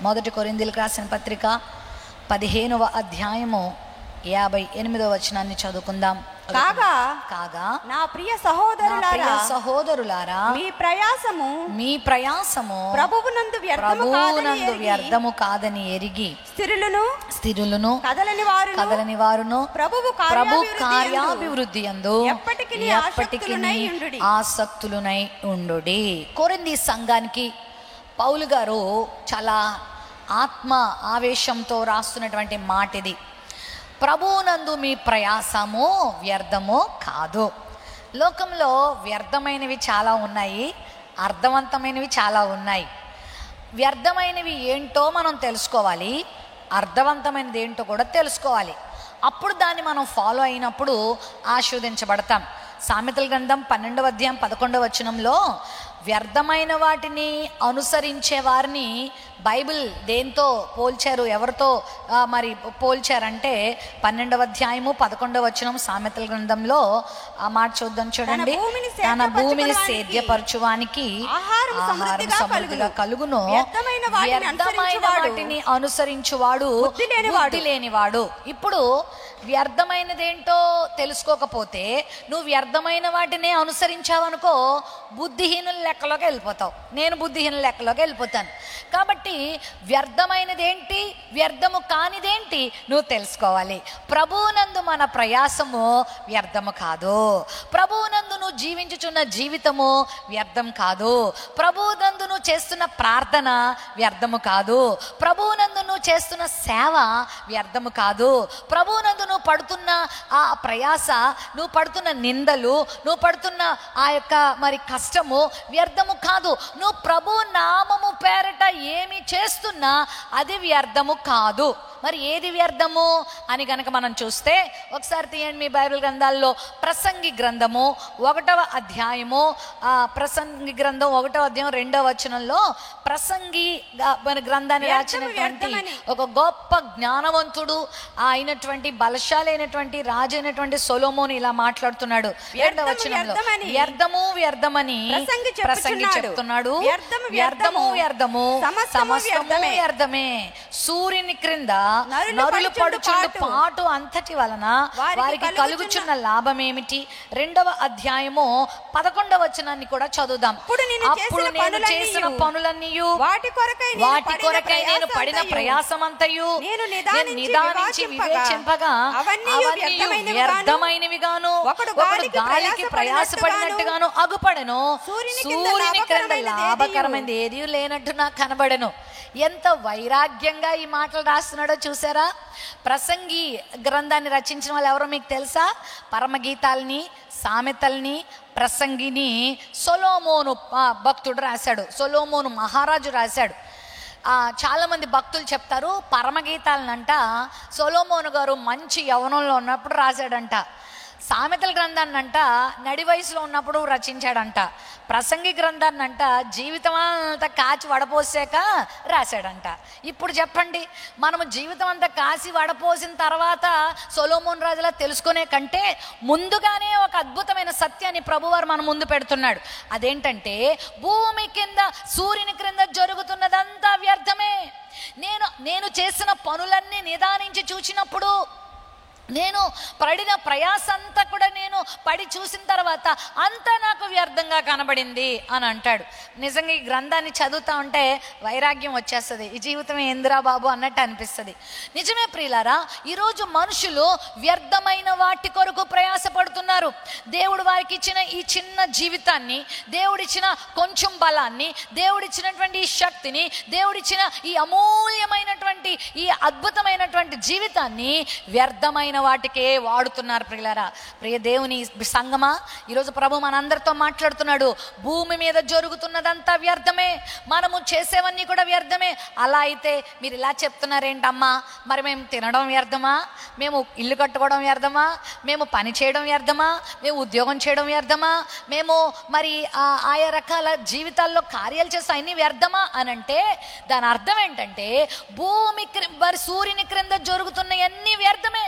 మొదటి కొరింథీయులకు రాసిన పత్రిక 15వ అధ్యాయము 58వ వచనాన్ని చదువుకుందాం. కాగా నా ప్రియ సహోదరులారా, మీ ప్రయాసము ప్రభువునందు వ్యర్థము కాదని ఎరిగి స్థిరులను కదలని వారును ప్రభు కార్యాభివృద్ధి యందు ఎప్పటికీ ఆసక్తులునై ఉండుడి. కొరింథీ సంఘానికి పౌలు గారు చాలా ఆత్మ ఆవేశంతో రాస్తున్నటువంటి మాట ఇది. ప్రభువునందు మీ ప్రయాసము వ్యర్థము కాదు. లోకంలో వ్యర్థమైనవి చాలా ఉన్నాయి, అర్థవంతమైనవి చాలా ఉన్నాయి. వ్యర్థమైనవి ఏంటో మనం తెలుసుకోవాలి, అర్థవంతమైనది ఏంటో కూడా తెలుసుకోవాలి. అప్పుడు దాన్ని మనం ఫాలో అయినప్పుడు ఆశీర్వదించబడతాం. సామెతల గ్రంథం 12వ అధ్యాయం 11వ వచనంలో వ్యర్థమైన వాటిని అనుసరించే వారిని బైబిల్ దేంతో పోల్చారు, ఎవరితో మరి పోల్చారంటే 12వ అధ్యాయము 11వ వచనం సామెతల గ్రంథంలో ఆ మాట చూద్దాం. చూడండి, తన భూమిని సేద్యపరచువానికి ఆహారం సమృద్ధిగా కలుగును, వ్యర్థమైన వాటిని అనుసరించువాడు బుద్ధి లేనివాడు. ఇప్పుడు వ్యర్థమైనదేంటో తెలుసుకోకపోతే నువ్వు వ్యర్థమైన వాటిని అనుసరించావనుకో బుద్ధిహీనుల లెక్కలోకి వెళ్ళిపోతావు, నేను బుద్ధిహీనుల లెక్కలోకి వెళ్ళిపోతాను. కాబట్టి వ్యర్థమైనదేంటి, వ్యర్థము కానిదేంటి నువ్వు తెలుసుకోవాలి. ప్రభువునందు మన ప్రయాసము వ్యర్థము కాదు, ప్రభువునందు నువ్వు జీవించుచున్న జీవితము వ్యర్థం కాదు, ప్రభువునందు నువ్వు చేస్తున్న ప్రార్థన వ్యర్థము కాదు, ప్రభువునందు నువ్వు చేస్తున్న సేవ వ్యర్థము కాదు, ప్రభువునందు నువ్వు పడుతున్న ఆ ప్రయాస, నువ్వు పడుతున్న నిందలు, నువ్వు పడుతున్న ఆ యొక్క మరి కష్టము వ్యర్థము కాదు. నువ్వు ప్రభు నామము పేరట ఏమి చేస్తున్నా అది వ్యర్థము కాదు. మరి ఏది వ్యర్థము అని కనుక మనం చూస్తే ఒకసారి తీయండి మీ బైబిల్ గ్రంథాల్లో ప్రసంగి గ్రంథము 1వ అధ్యాయము, ప్రసంగి గ్రంథం 1వ అధ్యాయం 2వ వచనంలో ప్రసంగి గ్రంథాన్ని రాసినటువంటి ఒక గొప్ప జ్ఞానవంతుడు అయినటువంటి బలశాలి అయినటువంటి రాజు అయినటువంటి సొలొమోను ఇలా మాట్లాడుతున్నాడు. 2వ వచనంలో వ్యర్థమని ప్రసంగి చెప్తున్నాడు, వ్యర్థము సమస్తము వ్యర్థమే, సూర్యుని క్రింద నరులు పడుచుండు పాటు అంతటి వలన వారికి కలుగుచున్న లాభం ఏమిటి? 2వ అధ్యాయము 11వ వచనాన్ని కూడా చదువుదాం. అప్పుడు నేను చేసిన పనులన్నీ వాటి కొరకై నేను పడిన ప్రయాసమంతయు నేను నిదానించి వివేచింపగా అవన్నీ వ్యర్థమైనవిగాను ఒకడు గాలికి ప్రయాసపడినట్టుగాను అగుపడెను, సూర్యుని క్రింద లాభకరమైనది ఏదీ లేనట్టు నాకు కనబడెను. ఎంత వైరాగ్యంగా ఈ మాటలు రాస్తున్నాడో చూసారా? ప్రసంగి గ్రంథాన్ని రచించిన వాళ్ళు ఎవరో మీకు తెలుసా? పరమగీతాల్ని, సామెతల్ని, ప్రసంగిని సొలొమోను భక్తుడు రాశాడు, సొలొమోను మహారాజు రాశాడు. చాలామంది భక్తులు చెప్తారు పరమగీతాలనంట సొలొమోను గారు మంచి యవ్వనంలో ఉన్నప్పుడు రాశాడంట, సామెతల గ్రంథాన్నంట నడి వయసులో ఉన్నప్పుడు రచించాడంట, ప్రసంగి గ్రంథాన్నంట జీవితం అంతా కాచి వడపోసాక రాశాడంట. ఇప్పుడు చెప్పండి, మనము జీవితం అంతా కాసి వడపోసిన తర్వాత సొలొమోను రాజులా తెలుసుకునే కంటే ముందుగానే ఒక అద్భుతమైన సత్యాన్ని ప్రభువారు మన ముందు పెడుతున్నాడు. అదేంటంటే భూమి కింద సూర్యుని క్రింద జరుగుతున్నదంతా వ్యర్థమే. నేను చేసిన పనులన్నీ నిదానించి చూసినప్పుడు, నేను పడిన ప్రయాస అంతా కూడా నేను పడి చూసిన తర్వాత అంతా నాకు వ్యర్థంగా కనబడింది అని అంటాడు. నిజంగా ఈ గ్రంథాన్ని చదువుతా ఉంటే వైరాగ్యం వచ్చేస్తుంది, ఈ జీవితం ఏందిరా బాబు అన్నట్టు అనిపిస్తుంది. నిజమే ప్రియులారా, ఈరోజు మనుషులు వ్యర్థమైన వాటి కొరకు ప్రయాసపడుతున్నారు. దేవుడు వారికి ఇచ్చిన ఈ చిన్న జీవితాన్ని, దేవుడిచ్చిన కొంచెం బలాన్ని, దేవుడిచ్చినటువంటి ఈ శక్తిని, దేవుడిచ్చిన ఈ అమూల్యమైనటువంటి ఈ అద్భుతమైనటువంటి జీవితాన్ని వ్యర్థమైన వాటికే వాడుతున్నారు. ప్రియులారా, ప్రియ దేవుని సంగమా, ఈరోజు ప్రభు మనందరితో మాట్లాడుతున్నాడు. భూమి మీద జరుగుతున్నదంతా వ్యర్థమే, మనము చేసేవన్నీ కూడా వ్యర్థమే. అలా అయితే మీరు ఇలా చెప్తున్నారేంటమ్మా? మరి మేము తినడం వ్యర్థమా? మేము ఇల్లు కట్టుకోవడం వ్యర్థమా? మేము పని చేయడం వ్యర్థమా? మేము ఉద్యోగం చేయడం వ్యర్థమా? మేము మరి ఆయా రకాల జీవితాల్లో కార్యాలు చేస్తే అన్ని వ్యర్థమా అని అంటే దాని అర్థం ఏంటంటే భూమి సూర్యుని క్రింద జరుగుతున్న అన్ని వ్యర్థమే,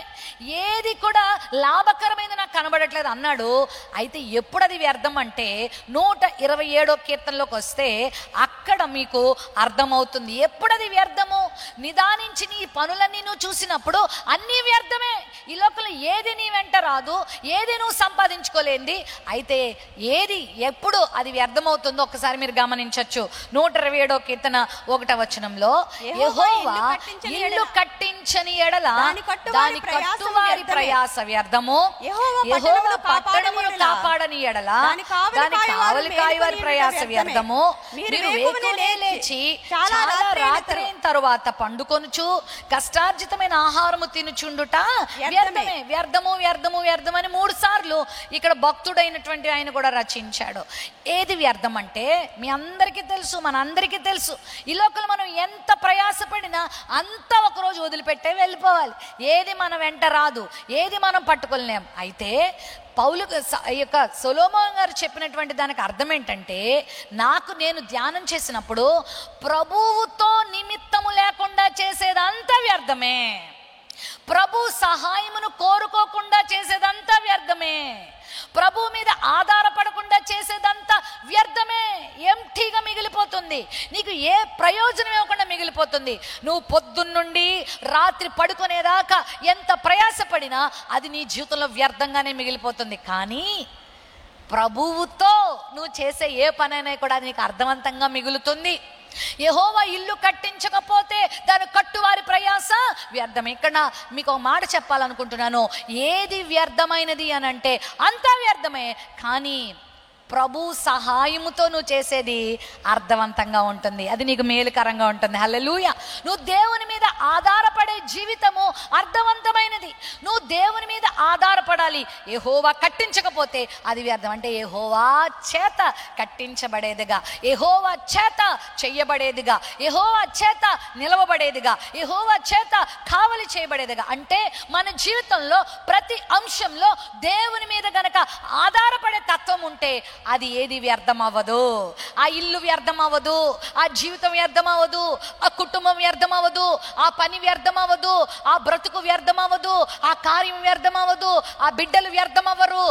ఏది కూడా లాభకరమైనది నాకు కనబడట్లేదు అన్నాడు. అయితే ఎప్పుడు అది వ్యర్థం అంటే 127వ కీర్తనలోకి వస్తే అక్కడ అక్కడ మీకు అర్థమవుతుంది ఎప్పుడు అది వ్యర్థము. నిదానించి నీ పనులన్నీ నువ్వు చూసినప్పుడు అన్నీ వ్యర్థమే. ఈ లోకంలో ఏది నీ వెంట రాదు, ఏది నువ్వు సంపాదించుకోలేంది. అయితే ఏది ఎప్పుడు అది వ్యర్థమవుతుందో ఒకసారి మీరు గమనించవచ్చు. 127వ కీర్తన 1వ వచనంలో, యెహోవా ఇల్లు కట్టించని ఎడల దాని కట్టువారి ప్రయాస వ్యర్థము, యెహోవా పట్టణమును కాపాడని ఎడల దాని కావలి కాయవారి ప్రయాస వ్యర్థము. మీరు వేకువనే లేచి చాలా రాత్రి అయిన తరువాత పండుకొనుచు కష్టార్జితమైన ఆహారము తినుచుండుట వ్యర్థమే. వ్యర్థము వ్యర్థము వ్యర్థం అని 3 సార్లు ఇక్కడ భక్తుడైనటువంటి ఆయన కూడా రచించాడు. ఏది వ్యర్థం అంటే మీ అందరికీ తెలుసు, మన అందరికీ తెలుసు. ఈ లోకంలో మనం ఎంత ప్రయాసపడినా అంతా ఒకరోజు వదిలిపెట్టే వెళ్ళిపోవాలి. ఏది మన వెంట రాదు, ఏది మనం పట్టుకోలేం. అయితే పౌలు యొక్క సొలొమోన్ గారు చెప్పినటువంటి దానికి అర్థం ఏంటంటే, నేను ధ్యానం చేసినప్పుడు ప్రభువుతో నిమిత్తము లేకుండా చేసేదంతా వ్యర్థమే, ప్రభు సహాయమును కోరుకోకుండా చేసేదంతా వ్యర్థమే, ప్రభు మీద ఆధారపడకుండా చేసేదంతా వ్యర్థమే. ఎంటీగా మిగిలిపోతుంది, నీకు ఏ ప్రయోజనం ఇవ్వకుండా మిగిలిపోతుంది. నువ్వు పొద్దున్నుండి రాత్రి పడుకునేదాకా ఎంత ప్రయాసపడినా అది నీ జీవితంలో వ్యర్థంగానే మిగిలిపోతుంది. కానీ ప్రభువుతో నువ్వు చేసే ఏ పనైనా కూడా నీకు అర్థవంతంగా మిగులుతుంది. యెహోవా ఇల్లు కట్టించకపోతే దాని కట్టువారి ప్రయాస వ్యర్థం. ఇక్కడ మీకు ఒక మాట చెప్పాలనుకుంటున్నాను. ఏది వ్యర్థమైనది అని అంటే అంతా వ్యర్థమే, కానీ ప్రభు సహాయముతో నువ్వు చేసేది అర్థవంతంగా ఉంటుంది, అది నీకు మేలుకరంగా ఉంటుంది. హల్లెలూయా. నువ్వు దేవుని మీద ఆధారపడే జీవితము అర్థవంతమైనది. నువ్వు దేవుని మీద ఆధారపడాలి. యెహోవా కట్టించకపోతే అది వ్యర్థం. అంటే యెహోవా చేత కట్టించబడేదిగా, యెహోవా చేత చెయ్యబడేదిగా, యెహోవా చేత నిలవబడేదిగా, యెహోవా చేత కావలి చేయబడేదిగా. అంటే మన జీవితంలో ప్రతి అంశంలో దేవుని మీద గనక ఆధారపడే తత్వం ఉంటే అది ఏది వ్యర్థం అవ్వదు. ఆ ఇల్లు వ్యర్థం అవ్వదు, ఆ జీవితం వ్యర్థం అవ్వదు, ఆ కుటుంబం వ్యర్థం అవ్వదు, ఆ పని వ్యర్థం అవ్వదు, ఆ బ్రతుకు వ్యర్థం అవ్వదు, ఆ కార్యం వ్యర్థం అవ్వదు, ఆ బిడ్డలు వ్యర్థం అవ్వరు.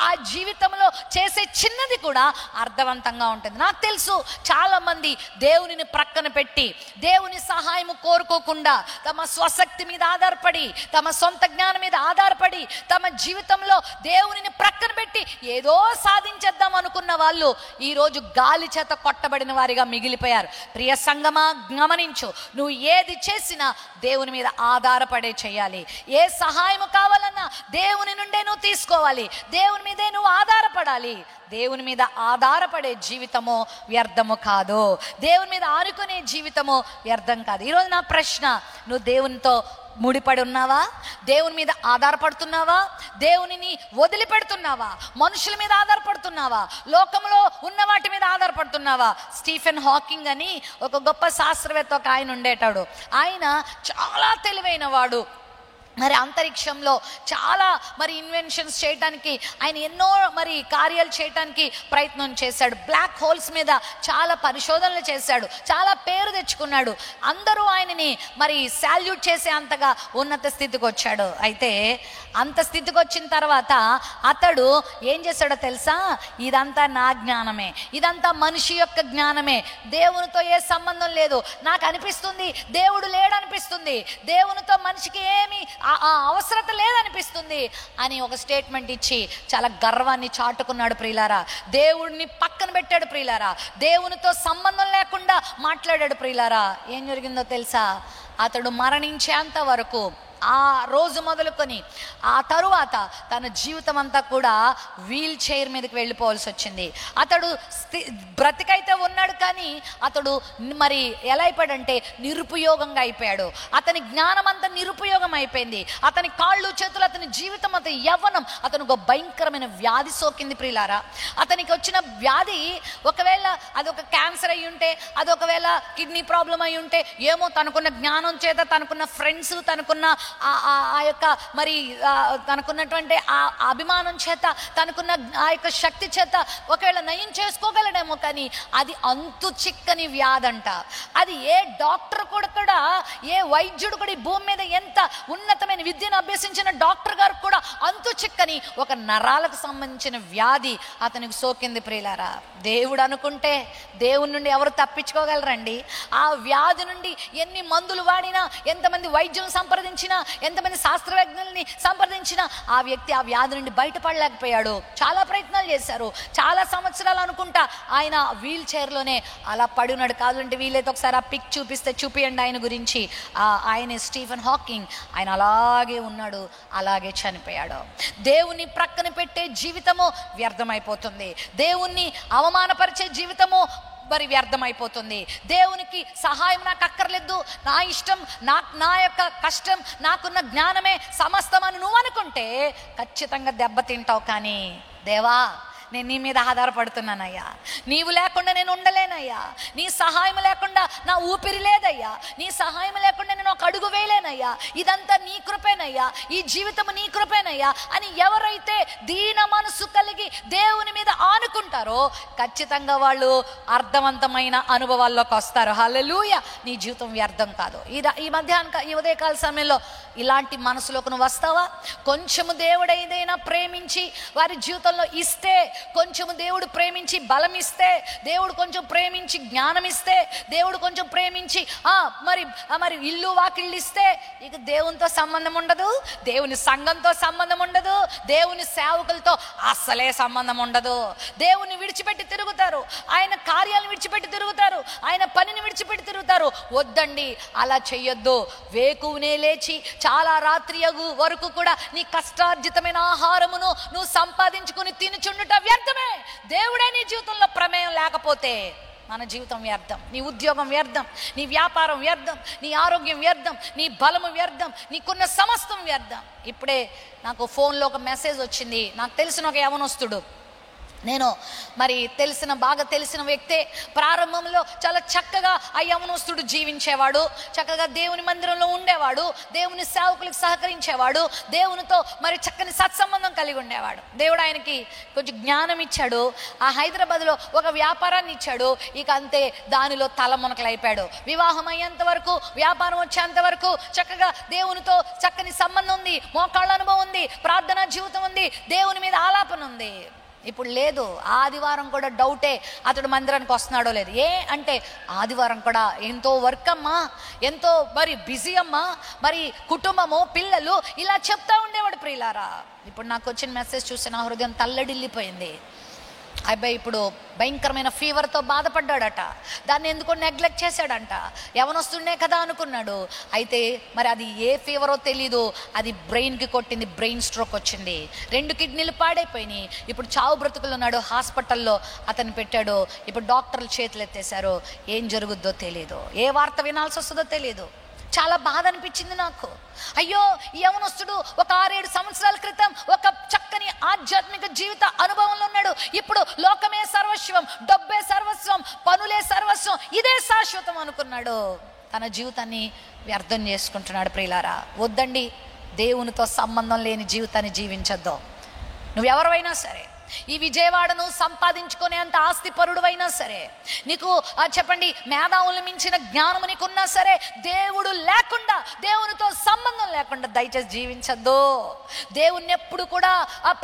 ఆ జీవితంలో చేసే చిన్నది కూడా అర్థవంతంగా ఉంటుంది. నాకు తెలుసు చాలా మంది దేవునిని ప్రక్కన పెట్టి దేవుని సహాయం కోరుకోకుండా తమ స్వశక్తి మీద ఆధారపడి, తమ సొంత జ్ఞానం మీద ఆధారపడి, తమ జీవితంలో దేవునిని ప్రక్కన పెట్టి ఏదో సాధించేద్దాం అనుకున్న వాళ్ళు ఈరోజు గాలి చేత కొట్టబడిన వారిగా మిగిలిపోయారు. ప్రియ సంగమా, గమనించు, నువ్వు ఏది చేసినా దేవుని మీద ఆధారపడే చేయాలి. ఏ సహాయం కావాలన్నా దేవుని నుండే నువ్వు తీసుకోవాలి, దేవుని మీదే నువ్వు ఆధారపడాలి. దేవుని మీద ఆధారపడే జీవితము వ్యర్థము కాదు, దేవుని మీద ఆనుకునే జీవితము వ్యర్థం కాదు. ఈరోజు నా ప్రశ్న, నువ్వు దేవునితో ముడిపడి ఉన్నావా? దేవుని మీద ఆధారపడుతున్నావా? దేవునిని వదిలిపెడుతున్నావా? మనుషుల మీద ఆధారపడుతున్నావా? లోకంలో ఉన్న వాటి మీద ఆధారపడుతున్నావా? స్టీఫెన్ హాకింగ్ అని ఒక గొప్ప శాస్త్రవేత్త ఒక ఆయన ఉండేటాడు. ఆయన చాలా తెలివైన వాడు. మరి అంతరిక్షంలో చాలా ఇన్వెన్షన్స్ చేయడానికి ఆయన ఎన్నో కార్యాలు చేయడానికి ప్రయత్నం చేశాడు. బ్లాక్ హోల్స్ మీద చాలా పరిశోధనలు చేశాడు, చాలా పేరు తెచ్చుకున్నాడు. అందరూ ఆయనని శాల్యూట్ చేసే అంతగా ఉన్నత స్థితికి వచ్చాడు. అయితే అంత స్థితికి వచ్చిన తర్వాత అతడు ఏం చేశాడో తెలుసా? ఇదంతా నా జ్ఞానమే, ఇదంతా మనిషి యొక్క జ్ఞానమే, దేవునితో ఏ సంబంధం లేదు, నాకు అనిపిస్తుంది దేవుడు లేడనిపిస్తుంది, దేవునితో మనిషికి ఏమి అవసరత లేదనిపిస్తుంది అని ఒక స్టేట్మెంట్ ఇచ్చి చాలా గర్వాన్ని చాటుకున్నాడు. ప్రియులారా, దేవుడిని పక్కన పెట్టాడు. ప్రియులారా, దేవునితో సంబంధం లేకుండా మాట్లాడాడు. ప్రియులారా, ఏం జరిగిందో తెలుసా? అతడు మరణించేంత వరకు, ఆ రోజు మొదలుకొని ఆ తరువాత తన జీవితం అంతా కూడా వీల్ చైర్ మీదకి వెళ్ళిపోవాల్సి వచ్చింది. అతడు బ్రతికైతే ఉన్నాడు, కానీ అతడు ఎలా అయిపోయాడంటే నిరుపయోగంగా అయిపోయాడు. అతని జ్ఞానం అంతా నిరుపయోగం అయిపోయింది. అతని కాళ్ళు చేతులు, అతని జీవితం, అతని యవ్వనం, అతనికి ఒక భయంకరమైన వ్యాధి సోకింది. ప్రియులారా, అతనికి వచ్చిన వ్యాధి ఒకవేళ అదొక క్యాన్సర్ అయి ఉంటే, అదొకవేళ కిడ్నీ ప్రాబ్లం అయి ఉంటే, ఏమో తనకున్న జ్ఞానం చేత, తనకున్న ఫ్రెండ్స్, తనకున్న ఆ యొక్క తనకున్నటువంటి ఆ అభిమానం చేత, తనకున్న ఆ యొక్క శక్తి చేత ఒకవేళ నయం చేసుకోగలడేమో, కానీ అది అంతు చిక్కని వ్యాధంట. అది ఏ డాక్టర్ కూడా కూడా ఏ వైద్యుడు కూడా ఈ భూమి మీద ఎంత ఉన్నతమైన విద్యను అభ్యసించిన డాక్టర్ గారు కూడా అంతు చిక్కని ఒక నరాలకు సంబంధించిన వ్యాధి అతనికి సోకింది ప్రియులారా. దేవుడు అనుకుంటే దేవుని నుండి ఎవరు తప్పించుకోగలరండి? ఆ వ్యాధి నుండి ఎన్ని మందులు వాడినా, ఎంతమంది వైద్యులను సంప్రదించినా, ఎంతమంది శాస్త్రవేత్తల్ని సంప్రదించినా ఆ వ్యక్తి ఆ వ్యాధి నుండి బయటపడలేకపోయాడు. చాలా ప్రయత్నాలు చేశారు, చాలా సంవత్సరాలు అనుకుంటా ఆయన వీల్ చైర్లోనే అలా పడి ఉన్నాడు. కావాలంటే వీలైతే ఒకసారి ఆ పిక్ చూపియండి ఆయన గురించి. ఆయన స్టీఫెన్ హాకింగ్, ఆయన అలాగే ఉన్నాడు, అలాగే చనిపోయాడు. దేవుని ప్రక్కన పెట్టే జీవితము వ్యర్థమైపోతుంది, దేవుణ్ణి అవమానపరిచే జీవితము మరి వ్యర్థమైపోతుంది. దేవునికి సహాయం నాకు అక్కర్లేదు, నా ఇష్టం, నా యొక్క కష్టం, నాకున్న జ్ఞానమే సమస్తం అని నువ్వు అనుకుంటే ఖచ్చితంగా దెబ్బతింటావు. కానీ దేవా, నేను నీ మీద ఆధారపడుతున్నానయ్యా, నీవు లేకుండా నేను ఉండలేనయ్యా, నీ సహాయం లేకుండా నా ఊపిరి లేదయ్యా, నీ సహాయం లేకుండా నేను ఒక అడుగు వేయలేనయ్యా, ఇదంతా నీ కృపేనయ్యా, ఈ జీవితం నీ కృపేనయ్యా అని ఎవరైతే దీన మనసు కలిగి దేవుని మీద ఆనుకుంటారో ఖచ్చితంగా వాళ్ళు అర్థవంతమైన అనుభవాల్లోకి వస్తారు. హల్లెలూయా. నీ జీవితం వ్యర్థం కాదు. ఈ ఉదయకాల సమయంలో ఇలాంటి మనసులోకి నువ్వు వస్తావా? కొంచెము దేవుడు ఏదైనా ప్రేమించి వారి జీవితంలో ఇస్తే, కొంచెము దేవుడు ప్రేమించి బలం ఇస్తే, దేవుడు కొంచెం ప్రేమించి జ్ఞానం ఇస్తే, దేవుడు కొంచెం ప్రేమించి మరి ఇల్లు వాకిళ్ళు ఇస్తే ఇక దేవునితో సంబంధం ఉండదు, దేవుని సంఘంతో సంబంధం ఉండదు, దేవుని సేవకులతో అస్సలే సంబంధం ఉండదు. దేవుని విడిచిపెట్టి తిరుగుతారు, ఆయన కార్యాలను విడిచిపెట్టి తిరుగుతారు, ఆయన పనిని విడిచిపెట్టి తిరుగుతారు. వద్దండి, అలా చెయ్యొద్దు. వేకువనే లేచి చాలా రాత్రి వరకు కూడా నీ కష్టార్జితమైన ఆహారమును నువ్వు సంపాదించుకుని తినుచుండుట వ్యర్థమే. దేవుడే నీ జీవితంలో ప్రమేయం లేకపోతే మన జీవితం వ్యర్థం, నీ ఉద్యోగం వ్యర్థం, నీ వ్యాపారం వ్యర్థం, నీ ఆరోగ్యం వ్యర్థం, నీ బలము వ్యర్థం, నీకున్న సమస్తం వ్యర్థం. ఇప్పుడే నాకు ఫోన్లో ఒక మెసేజ్ వచ్చింది. నాకు తెలిసిన ఒక యవనస్తుడు, నేను బాగా తెలిసిన వ్యక్తే. ప్రారంభంలో చాలా చక్కగా ఆ యవనస్తుడు జీవించేవాడు, చక్కగా దేవుని మందిరంలో ఉండేవాడు, దేవుని సేవకులకు సహకరించేవాడు, దేవునితో మరి చక్కని సత్సంబంధం కలిగి ఉండేవాడు. దేవుడు ఆయనకి కొంచెం జ్ఞానం ఇచ్చాడు, ఆ హైదరాబాద్లో ఒక వ్యాపారాన్ని ఇచ్చాడు. ఇక అంతే, దానిలో తలమునకలు అయిపోయాడు. వివాహం అయ్యేంత వరకు, వ్యాపారం వచ్చేంత వరకు చక్కగా దేవునితో చక్కని సంబంధం ఉంది, మోకాళ్ళ అనుభవం ఉంది, ప్రార్థనా జీవితం ఉంది, దేవుని మీద ఆలాపన ఉంది. ఇప్పుడు లేదు. ఆదివారం కూడా డౌటే అతడు మందిరానికి వస్తున్నాడో లేదు. అంటే ఆదివారం కూడా ఎంతో వర్క్ అమ్మా, ఎంతో మరి బిజీ అమ్మా, మరి కుటుంబము, పిల్లలు ఇలా చెప్తా ఉండేవాడు ప్రియులారా. ఇప్పుడు నాకు వచ్చిన మెసేజ్ చూసి నా హృదయం తల్లడిల్లిపోయింది. అబ్బాయి ఇప్పుడు భయంకరమైన ఫీవర్తో బాధపడ్డాడట. దాన్ని ఎందుకో నెగ్లెక్ట్ చేశాడంట. యవనొస్తుండే కదా అనుకున్నాడు. అయితే మరి అది ఏ ఫీవరో తెలీదు, అది బ్రెయిన్కి కొట్టింది, బ్రెయిన్ స్ట్రోక్ వచ్చింది, 2 కిడ్నీలు పాడైపోయినాయి. ఇప్పుడు చావు బ్రతుకులు ఉన్నాడు, హాస్పిటల్లో అతను పెట్టాడు. ఇప్పుడు డాక్టర్లు చేతులు ఎత్తేశారు. ఏం జరుగుద్దో తెలీదు, ఏ వార్త వినాల్సి వస్తుందో తెలీదు. చాలా బాధ అనిపించింది నాకు. అయ్యో, ఈ యవనస్తుడు ఒక 6-7 సంవత్సరాల క్రితం ఒక చక్కని ఆధ్యాత్మిక జీవిత అనుభవంలో ఉన్నాడు. ఇప్పుడు లోకమే సర్వస్వం, డబ్బే సర్వస్వం, పనులే సర్వస్వం, ఇదే శాశ్వతం అనుకున్నాడు. తన జీవితాన్ని వ్యర్థం చేసుకుంటున్నాడు ప్రియులారా. వద్దండి, దేవునితో సంబంధం లేని జీవితాన్ని జీవించొద్దు. నువ్వెవరైనా సరే, ఈ విజయవాడను సంపాదించుకునే అంత ఆస్తిపరుడువైనా సరే, నీకు చెప్పండి మేధావులు మించిన జ్ఞానము నీకున్నా సరే, దేవుడు లేకుండా, దేవునితో సంబంధం లేకుండా దయచేసి జీవించద్దు. దేవుణ్ణి ఎప్పుడు కూడా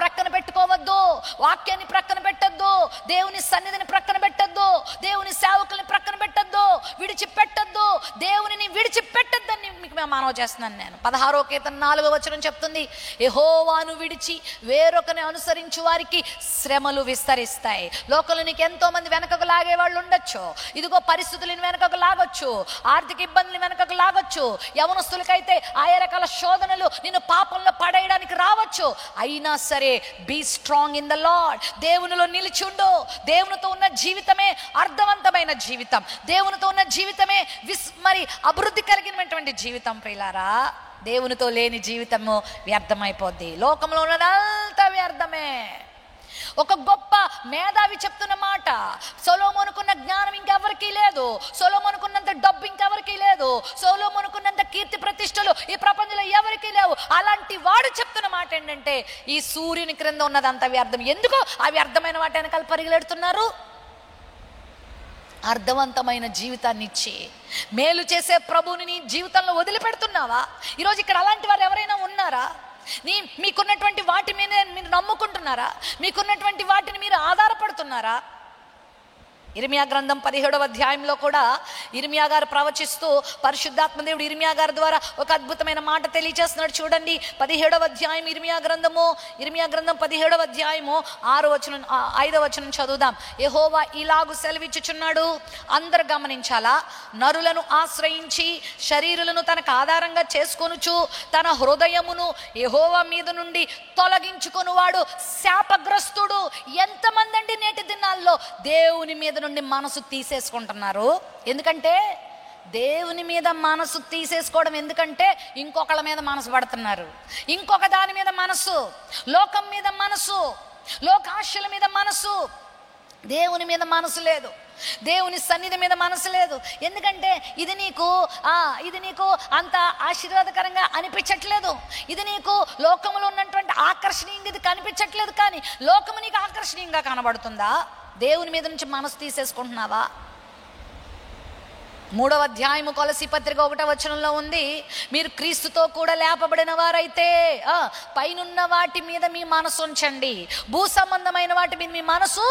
ప్రక్కన పెట్టుకోవద్దు, వాక్యాన్ని ప్రక్కన పెట్టద్దు, దేవుని సన్నిధిని ప్రక్కన పెట్టద్దు, దేవుని సేవకుల్ని ప్రక్కన పెట్టద్దు, విడిచిపెట్టద్దు, దేవునిని విడిచిపెట్టద్దని మీకు మేము మనవి చేస్తున్నాను. నేను 16వ కీర్తన 4వ వచనం చెప్తుంది, యెహోవాను విడిచి వేరొకరిని అనుసరించు వారికి శ్రమలు విస్తరిస్తాయి. లోకంలో నీకు ఎంతో మంది వెనకకు లాగే వాళ్ళు ఉండొచ్చు, ఇదిగో పరిస్థితులను వెనకకు లాగొచ్చు, ఆర్థిక ఇబ్బందులు వెనకకు లాగొచ్చు, యవనస్తులకైతే ఆయా రకాల శోధనలు నిన్ను పాపంలో పడేయడానికి రావచ్చు. అయినా సరే be strong in the Lord. దేవునిలో నిలిచుండు. దేవునితో ఉన్న జీవితమే అర్థవంతమైన జీవితం, దేవునితో ఉన్న జీవితమే మరి అభివృద్ధి కలిగినటువంటి జీవితం ప్రియులారా. దేవునితో లేని జీవితము వ్యర్థమైపోద్ది. లోకంలో ఉన్నదంతా వ్యర్థమే. ఒక గొప్ప మేధావి చెప్తున్న మాట, సొలొమోనుకున్న జ్ఞానం ఇంకెవరికీ లేదు, సొలొమోనుకున్నంత డబ్బు ఇంకెవరికీ లేదు, సొలొమోనుకున్నంత కీర్తి ప్రతిష్టలు ఈ ప్రపంచంలో ఎవరికీ లేవు. అలాంటి వాడు చెప్తున్న మాట ఏంటంటే, ఈ సూర్యుని క్రింద ఉన్నదంత వ్యర్థం. ఎందుకో ఆ వ్యర్థమైన వాటి వెనకాల పరిగెడుతున్నారు. అర్థవంతమైన జీవితాన్ని ఇచ్చి మేలు చేసే ప్రభువుని నీ జీవితంలో వదిలిపెడుతున్నావా? ఈరోజు ఇక్కడ అలాంటి వారు ఎవరైనా ఉన్నారా? మీకున్నటువంటి వాటి మీద మీరు నమ్ముకుంటున్నారా? మీకున్నటువంటి వాటిని మీరు ఆధారపడుతున్నారా? ఇర్మియా గ్రంథం 17వ అధ్యాయంలో కూడా ఇర్మియా గారు ప్రవచిస్తూ పరిశుద్ధాత్మ దేవుడు ఇర్మియా గారి ద్వారా ఒక అద్భుతమైన మాట తెలియజేస్తున్నాడు. చూడండి 17వ అధ్యాయం ఇర్మియా గ్రంథం 17వ అధ్యాయము 5వ వచనం చదువుదాం. యెహోవా ఇలాగు సెలవిచ్చుచున్నాడు, అందరు గమనించాలా, నరులను ఆశ్రయించి శరీరులను తనకు ఆధారంగా చేసుకొనుచు తన హృదయమును యెహోవా మీద నుండి తొలగించుకొనువాడు శాపగ్రస్తుడు. ఎంతమంది అండి నేటి దినాల్లో దేవుని మీద నుండి మనసు తీసేసుకుంటున్నారు? ఎందుకంటే దేవుని మీద మనసు తీసేసుకోవడం ఎందుకంటే ఇంకొకళ్ళ మీద మనసు పడుతున్నారు, ఇంకొక దాని మీద మనసు, లోకం మీద మనసు, లోకాశల మీద మనసు. దేవుని మీద మనసు లేదు, దేవుని సన్నిధి మీద మనసు లేదు. ఎందుకంటే ఇది నీకు అంత ఆశీర్వాదకరంగా అనిపించట్లేదు, ఇది నీకు లోకములో ఉన్నటువంటి ఆకర్షణీయంగా ఇది కనిపించట్లేదు. కానీ లోకము నీకు ఆకర్షణీయంగా కనబడుతుందా? దేవుని మీద నుంచి మనసు తీసేసుకుంటున్నావా? 3వ అధ్యాయము కొలసీ పత్రిక 1వ వచనంలో ఉంది, మీరు క్రీస్తుతో కూడా లేపబడిన వారైతే పైనున్న వాటి మీద మీ మనసు ఉంచండి, భూ సంబంధమైన వాటి మీద మీ మనసు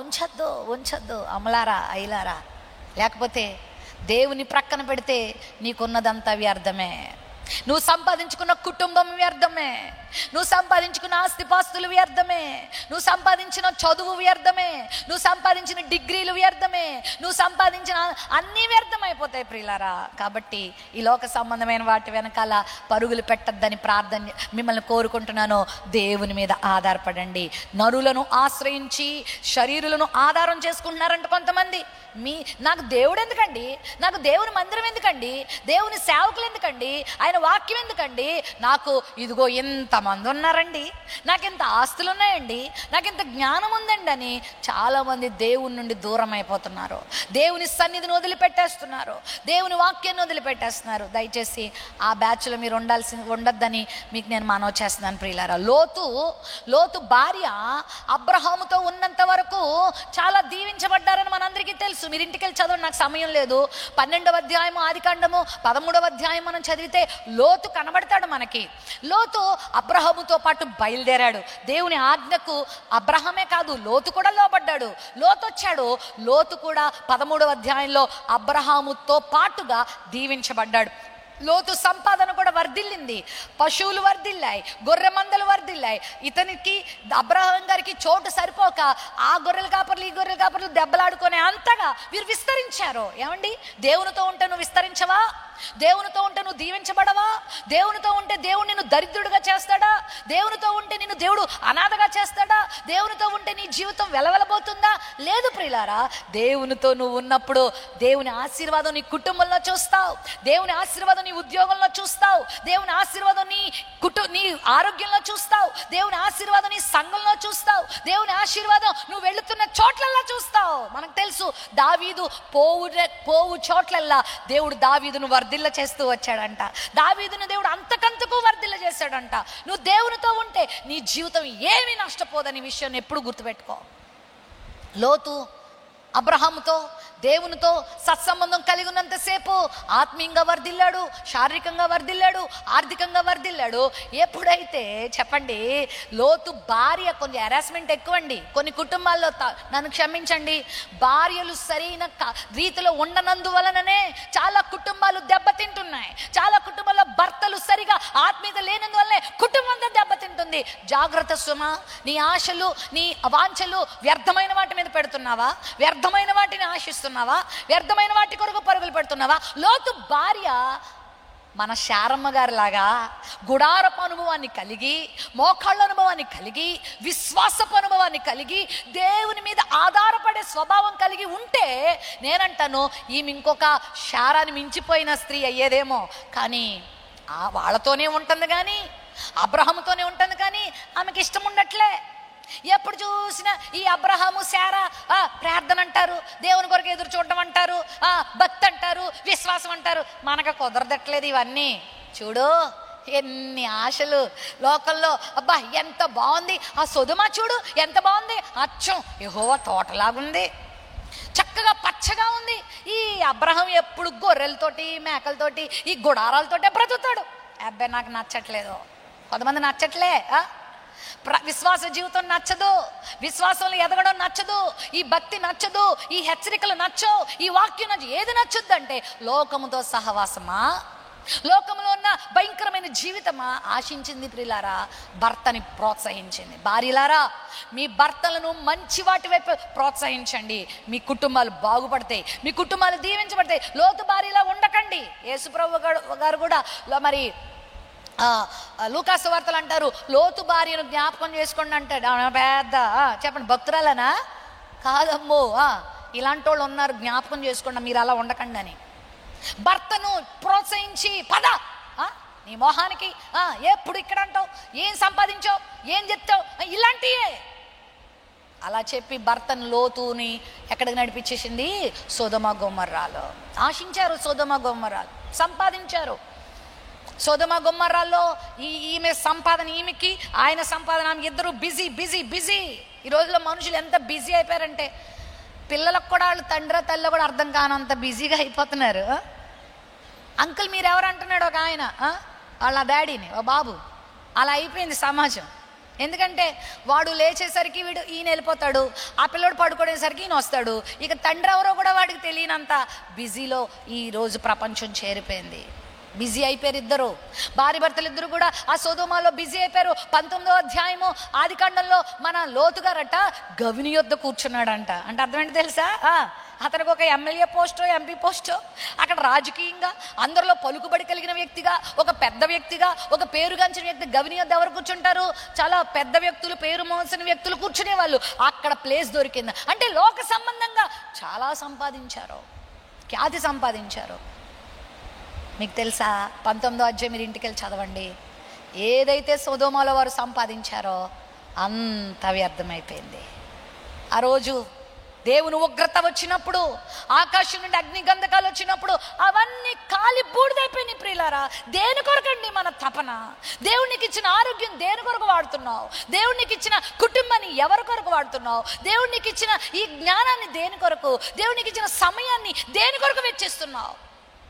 ఉంచద్దు అమలారా అయిలారా. లేకపోతే దేవుని ప్రక్కన పెడితే నీకున్నదంతా వ్యర్థమే. నువ్వు సంపాదించుకున్న కుటుంబం వ్యర్థమే, నువ్వు సంపాదించుకున్న ఆస్తిపాస్తులు వ్యర్థమే, నువ్వు సంపాదించిన చదువు వ్యర్థమే, నువ్వు సంపాదించిన డిగ్రీలు వ్యర్థమే, నువ్వు సంపాదించిన అన్నీ వ్యర్థమైపోతాయి ప్రియులారా. కాబట్టి ఈ లోక సంబంధమైన వాటి వెనకాల పరుగులు పెట్టద్దని మిమ్మల్ని కోరుకుంటున్నాను. దేవుని మీద ఆధారపడండి. నరులను ఆశ్రయించి శరీరులను ఆధారం చేసుకుంటున్నారంట కొంతమంది. నాకు దేవుడు ఎందుకండి, నాకు దేవుని మందిరం ఎందుకండి, దేవుని సేవకులు ఎందుకండి, ఆయన వాక్యం ఎందుకండి, నాకు ఇదిగో ఇంతమంది ఉన్నారండి, నాకు ఇంత ఆస్తులు ఉన్నాయండి, నాకు ఇంత జ్ఞానం ఉందండి అని చాలామంది దేవుని నుండి దూరం అయిపోతున్నారు, దేవుని సన్నిధిని వదిలిపెట్టేస్తున్నారు, దేవుని వాక్యాన్ని వదిలిపెట్టేస్తున్నారు. దయచేసి ఆ బ్యాచ్లో మీరు ఉండొద్దని మీకు నేను మనవి చేస్తున్నాను ప్రియులారా. లోతు భార్య అబ్రహాముతో ఉన్నంత వరకు చాలా దీవించబడ్డారని మనందరికీ తెలుసు. మీరు ఇంటికి వెళ్ళి చదవండి, నాకు సమయం లేదు. 12వ అధ్యాయము ఆదికాండము 13వ అధ్యాయం మనం చదివితే లోతు కనబడతాడు మనకి. లోతు అబ్రహాముతో పాటు బయలుదేరాడు. దేవుని ఆజ్ఞకు అబ్రహామే కాదు లోతు కూడా లోబడ్డాడు. లోతు వచ్చాడు, లోతు కూడా 13వ అధ్యాయంలో అబ్రహాముతో పాటుగా దీవించబడ్డాడు. లోతు సంపాదన కూడా వర్ధిల్లింది, పశువులు వర్ధిల్లాయి, గొర్రె మందలు వర్ధిల్లాయి. ఇతనికి అబ్రహాం గారికి చోటు సరిపోక ఆ గొర్రెల కాపర్లు ఈ గొర్రెల కాపర్లు దెబ్బలాడుకునే అంతగా వీరు విస్తరించారు. ఏమండి, దేవునితో ఉంటే నువ్వు విస్తరించవా? దేవునితో ఉంటే నువ్వు దీవించబడవా? దేవునితో ఉంటే దేవుడు నిన్ను దరిద్రుడిగా చేస్తాడా? దేవునితో ఉంటే నిన్ను దేవుడు అనాథగా చేస్తాడా? దేవునితో ఉంటే నీ జీవితం వెలవెలబోతుందా? లేదు ప్రియులారా. దేవునితో నువ్వు ఉన్నప్పుడు దేవుని ఆశీర్వాదం నీ కుటుంబంలో చూస్తావు, దేవుని ఆశీర్వాదం నీ ఉద్యోగంలో చూస్తావు, దేవుని ఆశీర్వాదం నీ ఆరోగ్యంలో చూస్తావు, దేవుని ఆశీర్వాదం నీ సంఘంలో చూస్తావు, దేవుని ఆశీర్వాదం నువ్వు వెళుతున్న చోట్లల్లా చూస్తావు. మనకు తెలుసు, దావీదు పోవు చోట్లల్లా దేవుడు దావీదును వర్ధిల్ల చేస్తూ వచ్చాడంట. దావీదును దేవుడు అంతకంతకు వర్ధిల్ల చేశాడంట. నువ్వు దేవునితో ఉంటే నీ జీవితం ఏమీ నష్టపోదని విషయాన్ని ఎప్పుడు గుర్తుపెట్టుకో. లోతు అబ్రహాముతో దేవునితో సత్సంబంధం కలిగి ఉన్నంతసేపు ఆత్మీయంగా వర్ధిల్లాడు, శారీరకంగా వర్ధిల్లాడు, ఆర్థికంగా వర్ధిల్లాడు. ఎప్పుడైతే చెప్పండి లోతు భార్య కొంచెం హెరాస్మెంట్ ఎక్కువండి కొన్ని కుటుంబాల్లో, నన్ను క్షమించండి, భార్యలు సరైన రీతిలో ఉండనందువలననే చాలా కుటుంబాలు దెబ్బతింటున్నాయి. చాలా కుటుంబాల్లో భర్తలు సరిగా ఆత్మీయత లేనందువల్లనే కుటుంబం దెబ్బతింటుంది. జాగ్రత్త సుమా, నీ ఆశలు నీ వాంఛలు వ్యర్థమైన వాటి మీద పెడుతున్నావా? వ్యర్థమైన వాటిని ఆశిస్తున్నావా? వ్యర్థమైన వాటి కొరకు పరుగులు పెడుతున్నావా? లోతు భార్య మన శారమ్మ గారి లాగా గుడారపు అనుభవాన్ని కలిగి, మోకాళ్ళ అనుభవాన్ని కలిగి, విశ్వాసపు అనుభవాన్ని కలిగి, దేవుని మీద ఆధారపడే స్వభావం కలిగి ఉంటే నేనంటాను ఈమె ఇంకొక శారాన్ని మించిపోయిన స్త్రీ అయ్యేదేమో. కానీ వాళ్ళతోనే ఉంటుంది, కానీ అబ్రహాముతోనే ఉంటుంది, కానీ ఆమెకి ఇష్టం ఉండట్లే. ఎప్పుడు చూసినా ఈ అబ్రహాము శారా ప్రార్థన అంటారు, దేవుని కొరకు ఎదురు చూడడం అంటారు, భక్తి అంటారు, విశ్వాసం అంటారు. మనకు కుదరదట్లేదు ఇవన్నీ. చూడు ఎన్ని ఆశలు లోకల్లో. అబ్బా ఎంత బాగుంది ఆ సొదొమ, చూడు ఎంత బాగుంది, అచ్చం యెహోవా తోటలాగుంది. చక్కగా పచ్చగా ఉంది. ఈ అబ్రహం ఎప్పుడు గొర్రెలతోటి మేకలతోటి ఈ గుడారాలతోటే బ్రతుకుతాడు. అబ్బాయి నాకు నచ్చట్లేదు. కొంతమంది నచ్చట్లే. విశ్వాస జీవితం నచ్చదు, విశ్వాసంలో ఎదగడం నచ్చదు, ఈ భక్తి నచ్చదు, ఈ హెచ్చరికలు నచ్చవు, ఈ వాక్యం నచ్చదు. ఏది నచ్చుద్ది అంటే లోకముతో సహవాసమా, లోకంలో ఉన్న భయంకరమైన జీవితమా ఆశించింది. ప్రియులారా, భర్తని ప్రోత్సహించింది. భార్యలారా, మీ భర్తలను మంచి వాటి వైపు ప్రోత్సహించండి. మీ కుటుంబాలు బాగుపడతాయి, మీ కుటుంబాలు దీవించబడతాయి. లోతు భార్యలా ఉండకండి. యేసుప్రభు గారు కూడా మరి లూకాసు వార్తలు అంటారు, లోతు భార్యను జ్ఞాపకం చేసుకోండి అంటాడు. పెద్ద చెప్పండి, భక్తురాలనా? కాదమ్మో, ఇలాంటి వాళ్ళు ఉన్నారు, జ్ఞాపకం చేసుకోండి, మీరు అలా ఉండకండి అని. భర్తను ప్రోత్సహించి, పద నీ మొహానికి ఎప్పుడు ఇక్కడ అంటావు, ఏం సంపాదించావు, ఏం చెప్తావు, ఇలాంటివే అలా చెప్పి భర్తను లోతుని ఎక్కడికి నడిపించేసింది? సొదొమ గొమొర్రాలో. ఆశించారు సొదొమ గొమొర్రాలు, సంపాదించారు. సొదొమ గొమొర్రాలో ఈమె సంపాదన ఈమెకి, ఆయన సంపాదన ఆమె, ఇద్దరు బిజీ బిజీ బిజీ. ఈ రోజుల్లో మనుషులు ఎంత బిజీ అయిపోయారంటే పిల్లలకు కూడా వాళ్ళు తండ్రి తల్లి కూడా అర్థం కానంత బిజీగా అయిపోతున్నారు. అంకుల్ మీరెవరు అంటున్నాడు ఒక ఆయన, వాళ్ళ డాడీని, ఓ బాబు. అలా అయిపోయింది సమాజం. ఎందుకంటే వాడు లేచేసరికి ఈయన వెళ్ళిపోతాడు, ఆ పిల్లడు పడుకునేసరికి ఈయన వస్తాడు. ఇక తండ్రి ఎవరో కూడా వాడికి తెలియనంత బిజీలో ఈరోజు ప్రపంచం చేరిపోయింది. బిజీ అయిపోయారు ఇద్దరు, భార్య భర్తలు ఇద్దరు కూడా ఆ సొదొమలో బిజీ అయిపోయారు. 19వ అధ్యాయము ఆదికాండంలో మన లోతుగారట గవిని యొద్ద కూర్చున్నాడంట. అంటే అర్థం ఏంటి తెలుసా? అతనికి ఒక ఎమ్మెల్యే పోస్టో ఎంపీ పోస్టో, అక్కడ రాజకీయంగా అందరిలో పలుకుబడి కలిగిన వ్యక్తిగా, ఒక పెద్ద వ్యక్తిగా, ఒక పేరుగాంచిన వ్యక్తి. గవిని యొద్ద ఎవరు కూర్చుంటారు? చాలా పెద్ద వ్యక్తులు, పేరు మోసిన వ్యక్తులు కూర్చునే వాళ్ళు. అక్కడ ప్లేస్ దొరికింది. అంటే లోక సంబంధంగా చాలా సంపాదించారు, ఖ్యాతి సంపాదించారు. మీకు తెలుసా, 19వ అధ్యాయం మీరు ఇంటికి వెళ్ళి చదవండి. ఏదైతే సొదొమలో వారు సంపాదించారో అంత వ్యర్థమైపోయింది. ఆ రోజు దేవుని ఉగ్రత వచ్చినప్పుడు, ఆకాశం నుండి అగ్ని గంధకాలు వచ్చినప్పుడు అవన్నీ కాలి బూడిదైపోయినాయి. ప్రియులారా, దేని కొరకండి మన తపన? దేవునికి ఇచ్చిన ఆరోగ్యం దేని కొరకు వాడుతున్నావు? దేవునికి ఇచ్చిన కుటుంబాన్ని ఎవరి కొరకు వాడుతున్నావు? దేవునికి ఇచ్చిన ఈ జ్ఞానాన్ని దేని కొరకు, దేవునికి ఇచ్చిన సమయాన్ని దేని కొరకు వెచ్చిస్తున్నావు?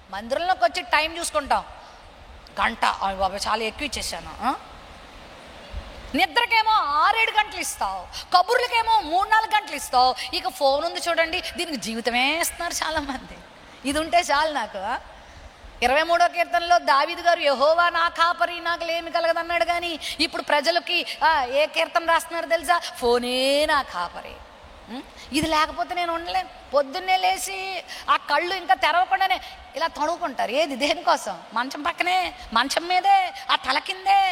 మందిరంలోకి వచ్చి టైం చూసుకుంటాం, గంట, బాబా చాలా ఎక్కువ ఇచ్చేసాను. నిద్రకేమో 6-7 గంటలు ఇస్తావు, కబుర్లకేమో 3-4 గంటలు ఇస్తావు. ఇక ఫోన్ ఉంది చూడండి, దీనికి జీవితమే ఇస్తున్నారు చాలామంది. ఇది ఉంటే చాలు నాకు. 23వ కీర్తనలో దావీదు గారు యెహోవా నా కాపరి, నాకు లేమి కలగదన్నాడు. కానీ ఇప్పుడు ప్రజలకి ఏ కీర్తన రాస్తున్నారు తెలుసా? ఫోనే నా కాపరి. ఇది లేకపోతే నేను ఉండలేను. పొద్దున్నే లేచి ఆ కళ్ళు ఇంకా తెరవకుండానే ఇలా తడుకుంటారు. ఏది దేనికోసం? మంచం పక్కనే, మంచం మీదే, ఆ తల కిందే.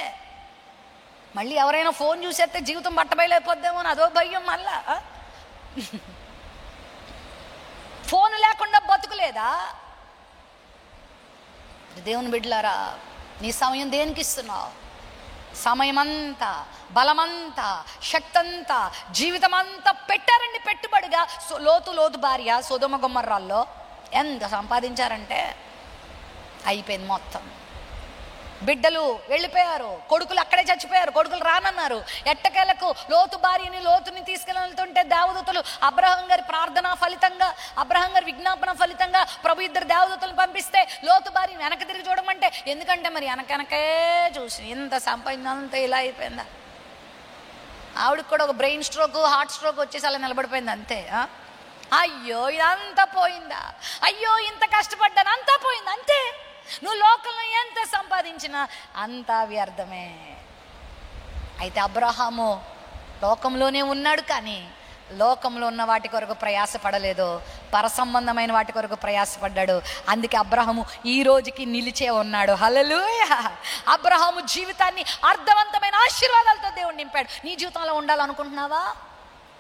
మళ్ళీ ఎవరైనా ఫోన్ చూసేస్తే జీవితం బట్టబయలైపోద్దేమో అని అదో భయం. మళ్ళా ఫోన్ లేకుండా బతుకులేదా? దేవుని బిడ్డలారా, నీ సమయం దేనికి ఇస్తున్నావు? సమయమంతా, బలమంతా, శక్తి అంతా, జీవితం అంతా పెట్టారండి పెట్టుబడిగా. లోతు భార్య సొదొమ గొమొర్రాల్లో ఎంత సంపాదించారంటే అయిపోయింది మొత్తం. బిడ్డలు వెళ్ళిపోయారు, కొడుకులు అక్కడే చచ్చిపోయారు, కొడుకులు రానన్నారు. ఎట్టకేలకు లోతు భార్యని, లోతుని తీసుకెళ్తుంటే దేవదూతలు అబ్రహాం గారి ప్రార్థన ఫలితంగా, అబ్రహాం గారి విజ్ఞాపన ఫలితంగా ప్రభు ఇద్దరు దేవదూతలు పంపిస్తే లోతు భార్య వెనక తిరిగి చూడమంటే, ఎందుకంటే మరి వెనకే చూసి ఇంత సంపాదించినంత ఇలా అయిపోయిందా? ఆవిడకి కూడా ఒక బ్రెయిన్ స్ట్రోక్, హార్ట్ స్ట్రోక్ వచ్చేసి అలా నిలబడిపోయింది అంతే. అయ్యో ఇదంతా పోయిందా, అయ్యో ఇంత కష్టపడ్డాను అంతా పోయింది అంతే. నువ్వు లోకంలో ఎంత సంపాదించినా అంతా వ్యర్థమే. అయితే అబ్రహాము లోకంలోనే ఉన్నాడు, కానీ లోకంలో ఉన్న వాటి కొరకు ప్రయాసపడలేదు, పరసంబంధమైన వాటి కొరకు ప్రయాసపడ్డాడు. అందుకే అబ్రహాము ఈ రోజుకి నిలిచే ఉన్నాడు. హల్లెలూయా! అబ్రహాము జీవితాన్ని అర్థవంతమైన ఆశీర్వాదాలతో దేవుడు నింపాడు. నీ జీవితంలో ఉండాలనుకుంటున్నావా?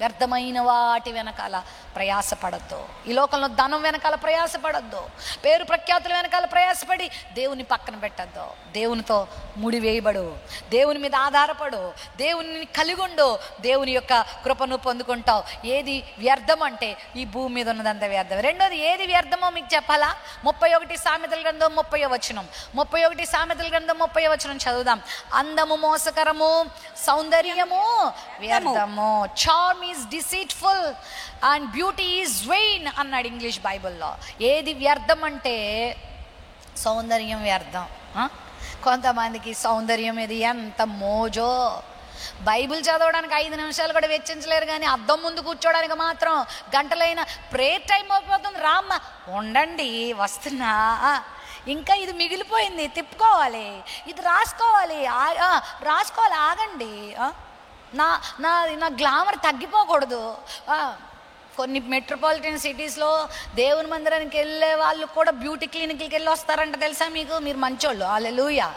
వ్యర్థమైన వాటి వెనకాల ప్రయాసపడద్దు. ఈ లోకంలో ధనం వెనకాల ప్రయాసపడద్దు, పేరు ప్రఖ్యాతుల వెనకాల ప్రయాసపడి దేవుని పక్కన పెట్టద్దు. దేవునితో ముడివేయబడు, దేవుని మీద ఆధారపడు, దేవుని కలిగుండు, దేవుని యొక్క కృపను పొందుకుంటావు. ఏది వ్యర్థం అంటే ఈ భూమి మీద ఉన్నదంతా వ్యర్థం. రెండోది ఏది వ్యర్థమో మీకు చెప్పాలా? 31 సామెతల గ్రంథం 30వ వచనం. 31 సామెతల గ్రంథం 30వ వచనం చదువుదాం. అందము మోసకరము, సౌందర్యము వ్యర్థము. Charm is deceitful and beauty is vain అన్నాడు ఇంగ్లీష్ బైబిల్లో. ఏది వ్యర్థం అంటే సౌందర్యం వ్యర్థం. కొంతమందికి సౌందర్యం ఇది ఎంత మోజో. బైబిల్ చదవడానికి 5 నిమిషాలు కూడా వెచ్చించలేరు, కానీ అద్దం ముందు కూర్చోడానికి మాత్రం గంటలైన ప్రేయర్ టైం అయిపోతుంది. రామ్మ ఉండండి వస్తున్నా, ఇంకా ఇది మిగిలిపోయింది తిప్పుకోవాలి, ఇది రాసుకోవాలి ఆగండి, నా నా నా గ్లామర్ తగ్గిపోకూడదు. కొన్ని మెట్రోపాలిటన్ సిటీస్లో దేవుని మందిరానికి వెళ్ళే వాళ్ళు కూడా బ్యూటీ క్లినిక్కి వెళ్ళి వస్తారంట, తెలుసా మీకు? మీరు మంచోళ్ళు, హల్లెలూయా.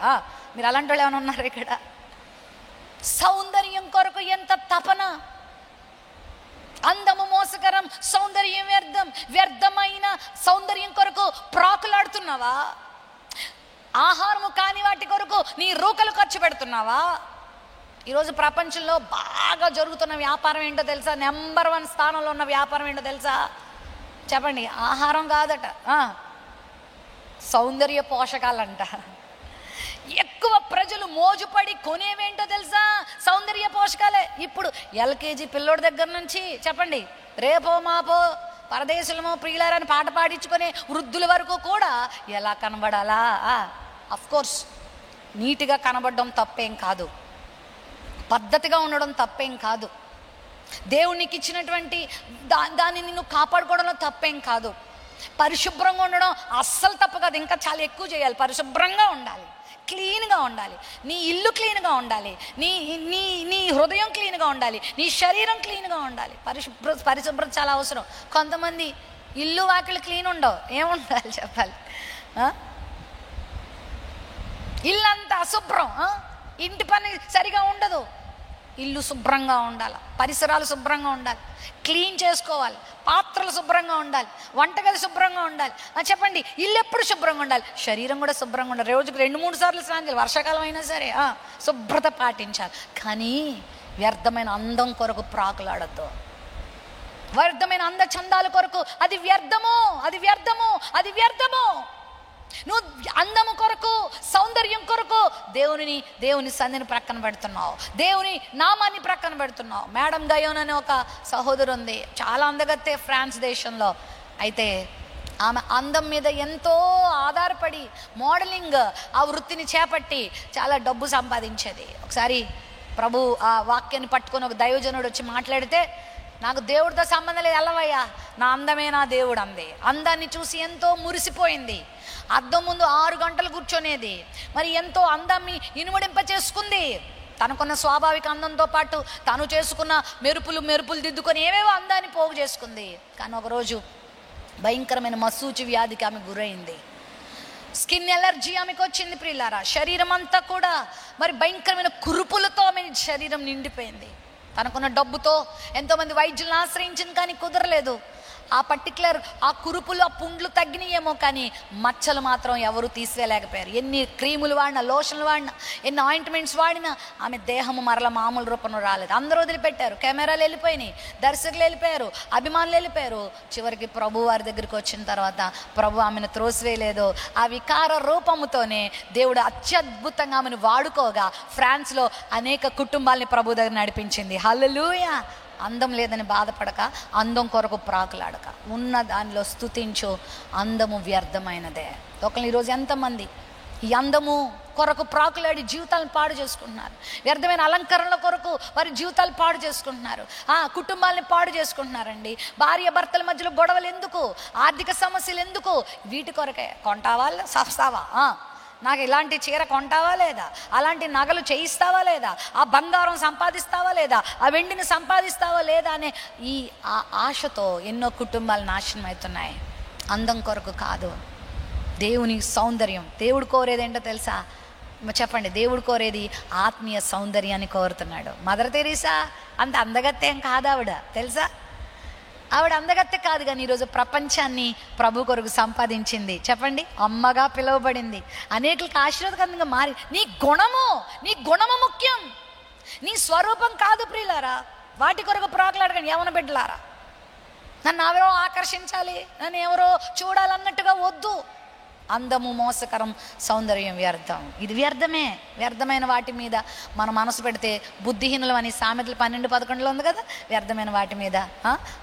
మీరు అలాంటి వాళ్ళు ఏమైనా ఉన్నారు ఇక్కడ? సౌందర్యం కొరకు ఎంత తపన. అందము మోసకరం, సౌందర్యం వ్యర్థం. వ్యర్థమైన సౌందర్యం కొరకు ప్రాకులాడుతున్నావా? ఆహారము కాని వాటి కొరకు నీ రూకలు ఖర్చు పెడుతున్నావా? ఈరోజు ప్రపంచంలో బాగా జరుగుతున్న వ్యాపారం ఏంటో తెలుసా? నెంబర్ 1 స్థానంలో ఉన్న వ్యాపారం ఏంటో తెలుసా? చెప్పండి. ఆహారం కాదట, సౌందర్య పోషకాలంట. ఎక్కువ ప్రజలు మోజుపడి కొనేవేంటో తెలుసా? సౌందర్య పోషకాలే. ఇప్పుడు ఎల్కేజీ పిల్లోడి దగ్గర నుంచి చెప్పండి, రేపో మాపో పరదేశులమో ప్రియులారని పాట పాడించుకునే వృద్ధుల వరకు కూడా ఎలా కనబడాలా? అఫ్కోర్స్ నీట్గా కనబడడం తప్పేం కాదు, పద్ధతిగా ఉండడం తప్పేం కాదు, దేవునికి ఇచ్చినటువంటి దానిని నువ్వు కాపాడుకోవడంలో తప్పేం కాదు, పరిశుభ్రంగా ఉండడం అస్సలు తప్పు కాదు. ఇంకా చాలా ఎక్కువ చేయాలి. పరిశుభ్రంగా ఉండాలి, క్లీన్గా ఉండాలి, నీ ఇల్లు క్లీన్గా ఉండాలి, నీ నీ నీ హృదయం క్లీన్గా ఉండాలి, నీ శరీరం క్లీన్గా ఉండాలి. పరిశుభ్రత చాలా అవసరం. కొంతమంది ఇల్లు వాకిళ్ళు క్లీన్ ఉండవు, ఏముండాలి చెప్పాలి? ఇల్లంతా అశుభ్రం, ఇంటి పని సరిగా ఉండదు. ఇల్లు శుభ్రంగా ఉండాలి, పరిసరాలు శుభ్రంగా ఉండాలి, క్లీన్ చేసుకోవాలి, పాత్రలు శుభ్రంగా ఉండాలి, వంటగది శుభ్రంగా ఉండాలి. చెప్పండి, ఇల్లు ఎప్పుడు శుభ్రంగా ఉండాలి, శరీరం కూడా శుభ్రంగా ఉండాలి. రోజుకు 2-3 సార్లు స్నానం చేయాలి, వర్షాకాలం అయినా సరే శుభ్రత పాటించాలి. కానీ వ్యర్థమైన అందం కొరకు ప్రాకులాడద్దు. వ్యర్థమైన అంద చందాల కొరకు అది వ్యర్థము, అది వ్యర్థము, అది వ్యర్థము. నువ్వు అందము కొరకు, సౌందర్యం కొరకు దేవుని సన్నిధిని ప్రక్కన పెడుతున్నావు, దేవుని నామాన్ని ప్రక్కన పెడుతున్నావు. మేడం గయోన్ అనే ఒక సహోదరు ఉంది, చాలా అందగత్తే, ఫ్రాన్స్ దేశంలో. అయితే ఆమె అందం మీద ఎంతో ఆధారపడి మోడలింగ్ ఆ వృత్తిని చేపట్టి చాలా డబ్బు సంపాదించేది. ఒకసారి ప్రభు ఆ వాక్యాన్ని పట్టుకొని ఒక దైవజనుడు వచ్చి మాట్లాడితే, నాకు దేవుడితో సంబంధం లేదు, ఎల్లవయ్యా, నా అందమే నా దేవుడు అంది. అందాన్ని చూసి ఎంతో మురిసిపోయింది. అద్దం ముందు 6 గంటలు కూర్చొనేది. మరి ఎంతో అందాన్ని ఇనుమడింప చేసుకుంది. తనకున్న స్వాభావిక అందంతో పాటు తను చేసుకున్న మెరుపులు దిద్దుకొని ఏవేవో అందాన్ని పోగు చేసుకుంది. కానీ ఒకరోజు భయంకరమైన మసూచి వ్యాధికి ఆమె గురైంది. స్కిన్ ఎలర్జీ ఆమెకు వచ్చింది. ప్రియులారా, శరీరం అంతా కూడా మరి భయంకరమైన కురుపులతో ఆమె శరీరం నిండిపోయింది. తనకున్న డబ్బుతో ఎంతోమంది వైద్యులను ఆశ్రయించింది, కానీ కుదరలేదు. ఆ కురుపులు, ఆ పుండ్లు తగ్గినాయేమో, కానీ మచ్చలు మాత్రం ఎవరు తీసేయలేకపోయారు. ఎన్ని క్రీములు వాడినా, లోషన్లు వాడినా, ఎన్ని ఆయింట్మెంట్స్ వాడినా ఆమె దేహము మరల మామూలు రూపంలో రాలేదు. అందరూ వదిలిపెట్టారు, కెమెరాలు వెళ్ళిపోయినాయి, దర్శకులు వెళ్ళిపోయారు, అభిమానులు వెళ్ళిపోయారు. చివరికి ప్రభు వారి దగ్గరికి వచ్చిన తర్వాత ప్రభు ఆమెను త్రోసివేయలేదు. ఆ వికార రూపముతోనే దేవుడు అత్యద్భుతంగా ఆమెను వాడుకోగా ఫ్రాన్స్లో అనేక కుటుంబాలని ప్రభు దగ్గర నడిపించింది. హల్లెలూయా. అందం లేదని బాధపడక, అందం కొరకు ప్రాకులాడక, ఉన్న దానిలో స్తుతించు. అందము వ్యర్థమైనదే. ఒకళ్ళు ఈరోజు ఎంతమంది ఈ అందము కొరకు ప్రాకులాడి జీవితాలను పాడు చేసుకుంటున్నారు. వ్యర్థమైన అలంకరణల కొరకు వారి జీవితాలు పాడు చేసుకుంటున్నారు, కుటుంబాలని పాడు చేసుకుంటున్నారండి. భార్య భర్తల మధ్యలో గొడవలు ఎందుకు? ఆర్థిక సమస్యలు ఎందుకు? వీటి కొరకే. కొంటావా సస్తావా, నాకు ఇలాంటి చీర కొంటావా లేదా, అలాంటి నగలు చేయిస్తావా లేదా, ఆ బంగారం సంపాదిస్తావా లేదా, ఆ వెండిని సంపాదిస్తావా లేదా అనే ఈ ఆశతో ఎన్నో కుటుంబాలు నాశనం అవుతున్నాయి. అందం కొరకు కాదు, దేవుని సౌందర్యం. దేవుడు కోరేది ఏంటో తెలుసా? చెప్పండి. దేవుడు కోరేది ఆత్మీయ సౌందర్యాన్ని కోరుతున్నాడు. మదర్ తెరీసా అంత అందగత్తేం కాదు ఆవిడ, తెలుసా? ఆవిడ అందగత్తె కాదు, కానీ ఈరోజు ప్రపంచాన్ని ప్రభు కొరకు సంపాదించింది. చెప్పండి. అమ్మగా పిలువబడింది, అనేకులకు ఆశీర్వాదకరంగా మారి. నీ గుణము ముఖ్యం, నీ స్వరూపం కాదు. ప్రియులారా, వాటి కొరకు ప్రాకులాడకండి. యవన బిడ్డలారా, నన్ను ఎవరో ఆకర్షించాలి, నన్ను ఎవరో చూడాలన్నట్టుగా వద్దు. అందము మోసకరం, సౌందర్యం వ్యర్థం. ఇది వ్యర్థమే. వ్యర్థమైన వాటి మీద మన మనసు పెడితే బుద్ధిహీనులు అని సామెతలు 12:11 ఉంది కదా. వ్యర్థమైన వాటి మీద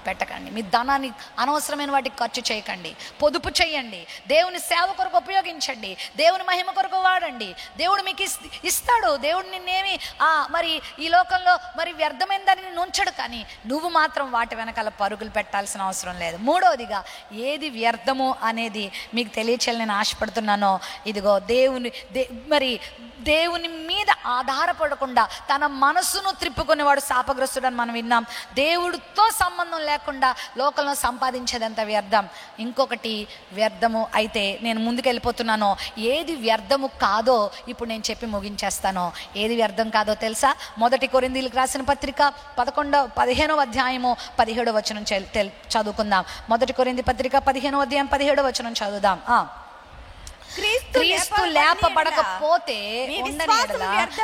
పెట్టకండి. మీ ధనాన్ని అనవసరమైన వాటికి ఖర్చు చేయకండి. పొదుపు చేయండి. దేవుని సేవ కొరకు ఉపయోగించండి. దేవుని మహిమ కొరకు వాడండి. దేవుడు మీకు ఇస్తాడు. దేవుడు నిన్నేమి మరి ఈ లోకంలో మరి వ్యర్థమైన దాన్ని ఉంచడు. కానీ నువ్వు మాత్రం వాటి వెనకాల పరుగులు పెట్టాల్సిన అవసరం లేదు. మూడవదిగా ఏది వ్యర్థము అనేది మీకు తెలియచేయాలని నేను ఆశపడుతున్నానో, ఇదిగో దేవుని మీద ఆధారపడకుండా తన మనసును త్రిప్పుకునేవాడు శాపగ్రస్తుడని మనం విన్నాం. దేవుడితో సంబంధం లేకుండా లోకంలో సంపాదించేదంత వ్యర్థం. ఇంకొకటి వ్యర్థము అయితే నేను ముందుకెళ్ళిపోతున్నానో, ఏది వ్యర్థము కాదో ఇప్పుడు నేను చెప్పి ముగించేస్తాను. ఏది వ్యర్థం కాదో తెలుసా? 1 కొరింథీయులకు రాసిన పత్రిక 15వ అధ్యాయము 17వ వచనం చదువుకుందాం. 1 కొరింథీ పత్రిక 15వ అధ్యాయం 17వ వచనం చదువుదాం. క్రీస్తు లేపబడకపోతే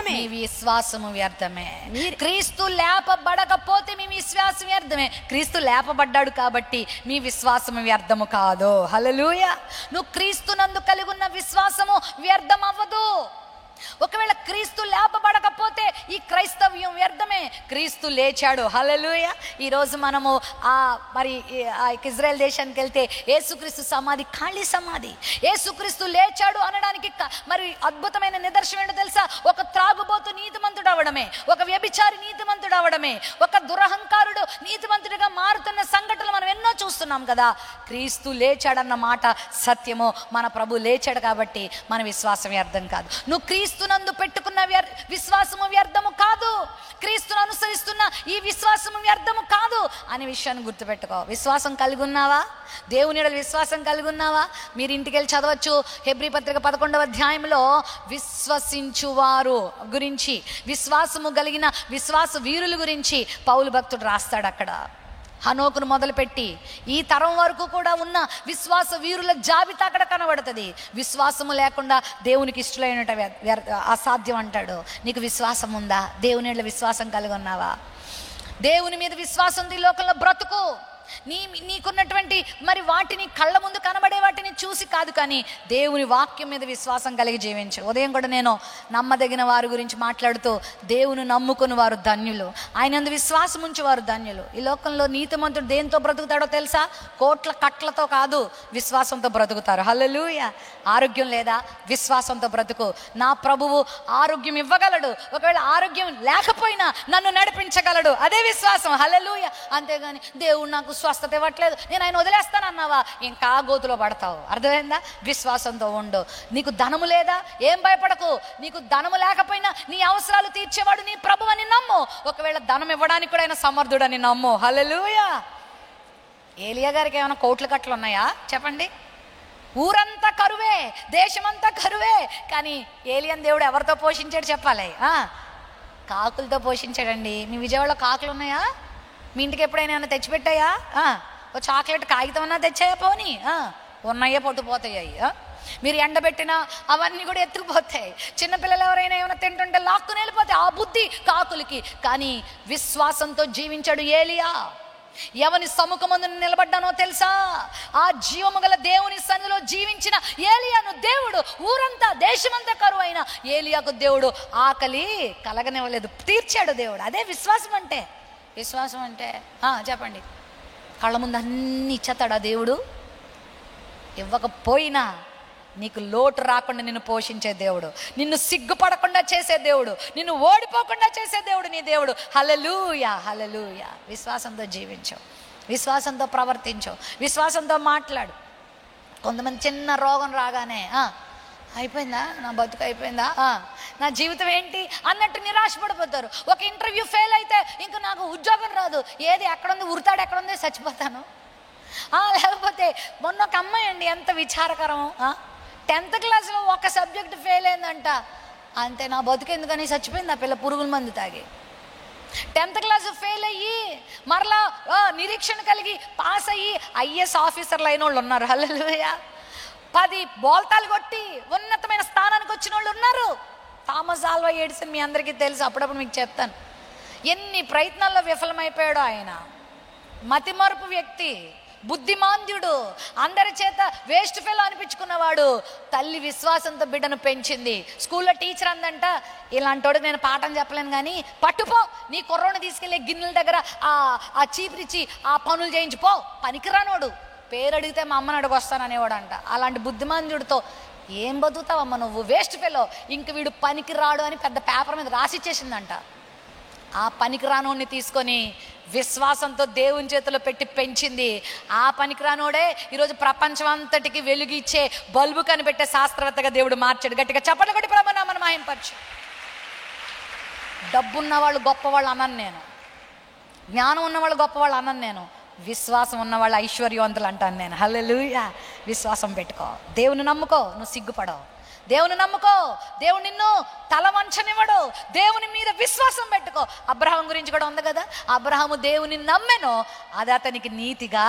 మీ విశ్వాసము వ్యర్థమే. క్రీస్తు లేపబడకపోతే మీ విశ్వాసం వ్యర్థమే. క్రీస్తు లేపబడ్డాడు కాబట్టి మీ విశ్వాసము వ్యర్థము కాదు. హల్లెలూయా. నువ్వు క్రీస్తునందు కలిగి ఉన్న విశ్వాసము వ్యర్థం అవ్వదు. ఒకవేళ క్రీస్తు లేపబడకపోతే ఈ క్రైస్తవ్యం వ్యర్థమే. క్రీస్తు లేచాడు. హల్లెలూయా. ఈరోజు మనము మరి ఇజ్రాయెల్ దేశానికి వెళ్తే యేసుక్రీస్తు సమాధి ఖాళీ సమాధి. యేసుక్రీస్తు లేచాడు అనడానికి మరి అద్భుతమైన నిదర్శనం ఏంటో తెలుసా? ఒక త్రాగుబోతు నీతిమంతుడు అవడమే, ఒక వ్యభిచారి నీతిమంతుడు అవడమే, ఒక దురహంకారుడు నీతిమంతుడిగా మారుతున్న సంఘటనలు మనం ఎన్నో చూస్తున్నాం కదా. క్రీస్తు లేచాడన్న మాట సత్యము. మన ప్రభు లేచాడు కాబట్టి మన విశ్వాసం వ్యర్థం కాదు. నువ్వు క్రీస్తునందు పెట్టుకున్న విశ్వాసము వ్యర్థము కాదు. క్రీస్తును అనుసరిస్తున్న ఈ విశ్వాసము వ్యర్థము కాదు అనే విషయాన్ని గుర్తుపెట్టుకో. విశ్వాసం కలిగి ఉన్నావా? దేవుని యెడల విశ్వాసం కలిగి ఉన్నావా? మీరు ఇంటికి వెళ్ళి చదవచ్చు. హెబ్రీ పత్రిక 11వ అధ్యాయంలో విశ్వసించువారు గురించి, విశ్వాసము కలిగిన విశ్వాస వీరుల గురించి పౌలు భక్తుడు రాస్తాడు. అక్కడ హనోకును మొదలుపెట్టి ఈ తరం వరకు కూడా ఉన్న విశ్వాస వీరుల జాబితా అక్కడ కనబడుతుంది. విశ్వాసము లేకుండా దేవునికి ఇష్టలైనట అసాధ్యం అంటాడు. నీకు విశ్వాసం ఉందా? దేవుని యెడల విశ్వాసం కలిగి ఉన్నావా? దేవుని మీద విశ్వాసం ఉంది. లోకంలో బ్రతుకు. నీకున్నటువంటి మరి వాటిని కళ్ళ ముందు కనబడే వాటిని చూసి కాదు, కానీ దేవుని వాక్యం మీద విశ్వాసం కలిగి జీవించు. ఉదయం కూడా నేను నమ్మదగిన వారి గురించి మాట్లాడుతూ, దేవుని నమ్ముకుని వారు ధన్యులు, ఆయనందు విశ్వాసం ఉంచి వారు ధన్యులు. ఈ లోకంలో నీతిమంతుడు దేంతో బ్రతుకుతాడో తెలుసా? కోట్ల కట్లతో కాదు, విశ్వాసంతో బ్రతుకుతారు. హల్లెలూయా. ఆరోగ్యం లేదా? విశ్వాసంతో బ్రతుకు. నా ప్రభువు ఆరోగ్యం ఇవ్వగలడు. ఒకవేళ ఆరోగ్యం లేకపోయినా నన్ను నడిపించగలడు. అదే విశ్వాసం. హల్లెలూయా. అంతేగాని దేవుడు నాకు స్వస్థత ఇవ్వట్లేదు, నేను ఆయన వదిలేస్తానన్నావా, ఇంకా గోతులో పడతావు. అర్థమైందా? విశ్వాసంతో ఉండు. నీకు ధనము లేదా? ఏం భయపడకు. నీకు ధనము లేకపోయినా నీ అవసరాలు తీర్చేవాడు నీ ప్రభువు అని నమ్ము. ఒకవేళ ధనం ఇవ్వడానికి కూడా ఆయన సమర్థుడని నమ్ము. హల్లెలూయా. ఏలియా గారికి ఏమైనా కోట్ల కట్లు ఉన్నాయా? చెప్పండి. ఊరంతా కరువే, దేశమంతా కరువే, కానీ ఏలియన్ దేవుడు ఎవరితో పోషించాడు చెప్పాలి? కాకులతో పోషించాడండి. మీ విజయవాడలో కాకులు ఉన్నాయా? మీ ఇంటికి ఎప్పుడైనా ఏమైనా తెచ్చిపెట్టాయా? ఒక చాక్లెట్ కాగితం అన్నా తెచ్చాయా? పోనీ ఉన్నాయే పట్టుపోతాయి. మీరు ఎండబెట్టినా అవన్నీ కూడా ఎత్తుకుపోతాయి. చిన్నపిల్లలు ఎవరైనా ఏమైనా తింటుంటే లాక్కుని వెళ్ళిపోతాయి. ఆ బుద్ధి కాకులకి. కానీ విశ్వాసంతో జీవించాడు ఏలియా. ఎవని సముఖమందు నిలబడ్డానో తెలుసా? ఆ జీవము గల దేవుని సన్నిధిలో జీవించిన ఏలియాను దేవుడు ఊరంతా దేశమంతా కరువు అయిన ఏలియాకు దేవుడు ఆకలి కలగనివ్వలేదు, తీర్చాడు దేవుడు. అదే విశ్వాసం అంటే. విశ్వాసం అంటే చెప్పండి. కళ్ళ ముందు అన్నీ ఇచ్చేస్తాడా దేవుడు? ఇవ్వకపోయినా నీకు లోటు రాకుండా నిన్ను పోషించే దేవుడు, నిన్ను సిగ్గుపడకుండా చేసే దేవుడు, నిన్ను ఓడిపోకుండా చేసే దేవుడు నీ దేవుడు. హల్లెలూయా. హల్లెలూయా. విశ్వాసంతో జీవించు, విశ్వాసంతో ప్రవర్తించు, విశ్వాసంతో మాట్లాడు. కొంతమంది చిన్న రోగం రాగానే అయిపోయిందా, నా బతుకు అయిపోయిందా, నా జీవితం ఏంటి అన్నట్టు నిరాశపడిపోతారు. ఒక ఇంటర్వ్యూ ఫెయిల్ అయితే ఇంకా నాకు ఉద్యోగం రాదు, ఏది ఎక్కడుంది, ఉరితాడు ఎక్కడుంది, చచ్చిపోతాను. లేకపోతే మొన్న ఒక అమ్మాయి అండి, ఎంత విచారకరం, 10th క్లాస్లో ఒక సబ్జెక్ట్ ఫెయిల్ అయిందంట. అంతే, నా బతుకు ఎందుకని చచ్చిపోయింది ఆ పిల్ల పురుగుల మందు తాగి. 10th క్లాస్ ఫెయిల్ అయ్యి మరలా నిరీక్షణ కలిగి పాస్ అయ్యి IAS ఆఫీసర్లు అయిన వాళ్ళు ఉన్నారు. హల్లెలూయా. 10 బోల్తాలు కొట్టి ఉన్నతమైన స్థానానికి వచ్చిన వాళ్ళు ఉన్నారు. థామస్ ఆల్వా ఎడిసన్ మీ అందరికీ తెలుసు, అప్పుడప్పుడు మీకు చెప్తాను. ఎన్ని ప్రయత్నాల్లో విఫలమైపోయాడో ఆయన. మతిమరుపు వ్యక్తి, బుద్ధిమాంద్యుడు, అందరి చేత వేస్ట్ ఫెలో అనిపించుకున్నవాడు. తల్లి విశ్వాసంతో బిడ్డను పెంచింది. స్కూల్లో టీచర్ అందంట, ఇలాంటోడు నేను పాఠం చెప్పలేను కానీ పట్టుపో, నీ కుర్రోని తీసుకెళ్ళి గిన్నెల దగ్గర ఆ చీపురిచ్చి ఆ పనులు చేయించిపో, పనికిరానోడు, పేరు అడిగితే మా అమ్మని అడుగొస్తాను అనేవాడంట. అలాంటి బుద్ధిమాంద్యుడితో ఏం బతుకుతావమ్మ నువ్వు, వేస్ట్ ఫెలో, ఇంక వీడు పనికి రాడు అని పెద్ద పేపర్ మీద రాసిచ్చేసిందంట. ఆ పనికిరానోడిని తీసుకొని విశ్వాసంతో దేవుని చేతిలో పెట్టి పెంచింది. ఆ పనికిరానోడే ఈరోజు ప్రపంచం అంతటికి వెలుగిచ్చే బల్బు కనిపెట్టే శాస్త్రవేత్తగా దేవుడు మార్చాడు. గట్టిగా చప్పట్లు కొట్టి ప్రభునామమును మహింపరచు. డబ్బున్న వాళ్ళు గొప్పవాళ్ళు అన్నాను నేను, జ్ఞానం ఉన్నవాళ్ళు గొప్పవాళ్ళు అన్నాను నేను, విశ్వాసం ఉన్నవాళ్ళు ఐశ్వర్యవంతులు అంటాను నేను. హల్లెలూయా. విశ్వాసం పెట్టుకో, దేవుని నమ్ముకో, నువ్వు సిగ్గుపడవు. దేవుని నమ్ముకో, దేవుడు నిన్ను తల వంచనివ్వడు. దేవుని మీద విశ్వాసం పెట్టుకో. అబ్రహాం గురించి కూడా ఉంది కదా, అబ్రహాము దేవుని నమ్మెను, అది అతనికి నీతిగా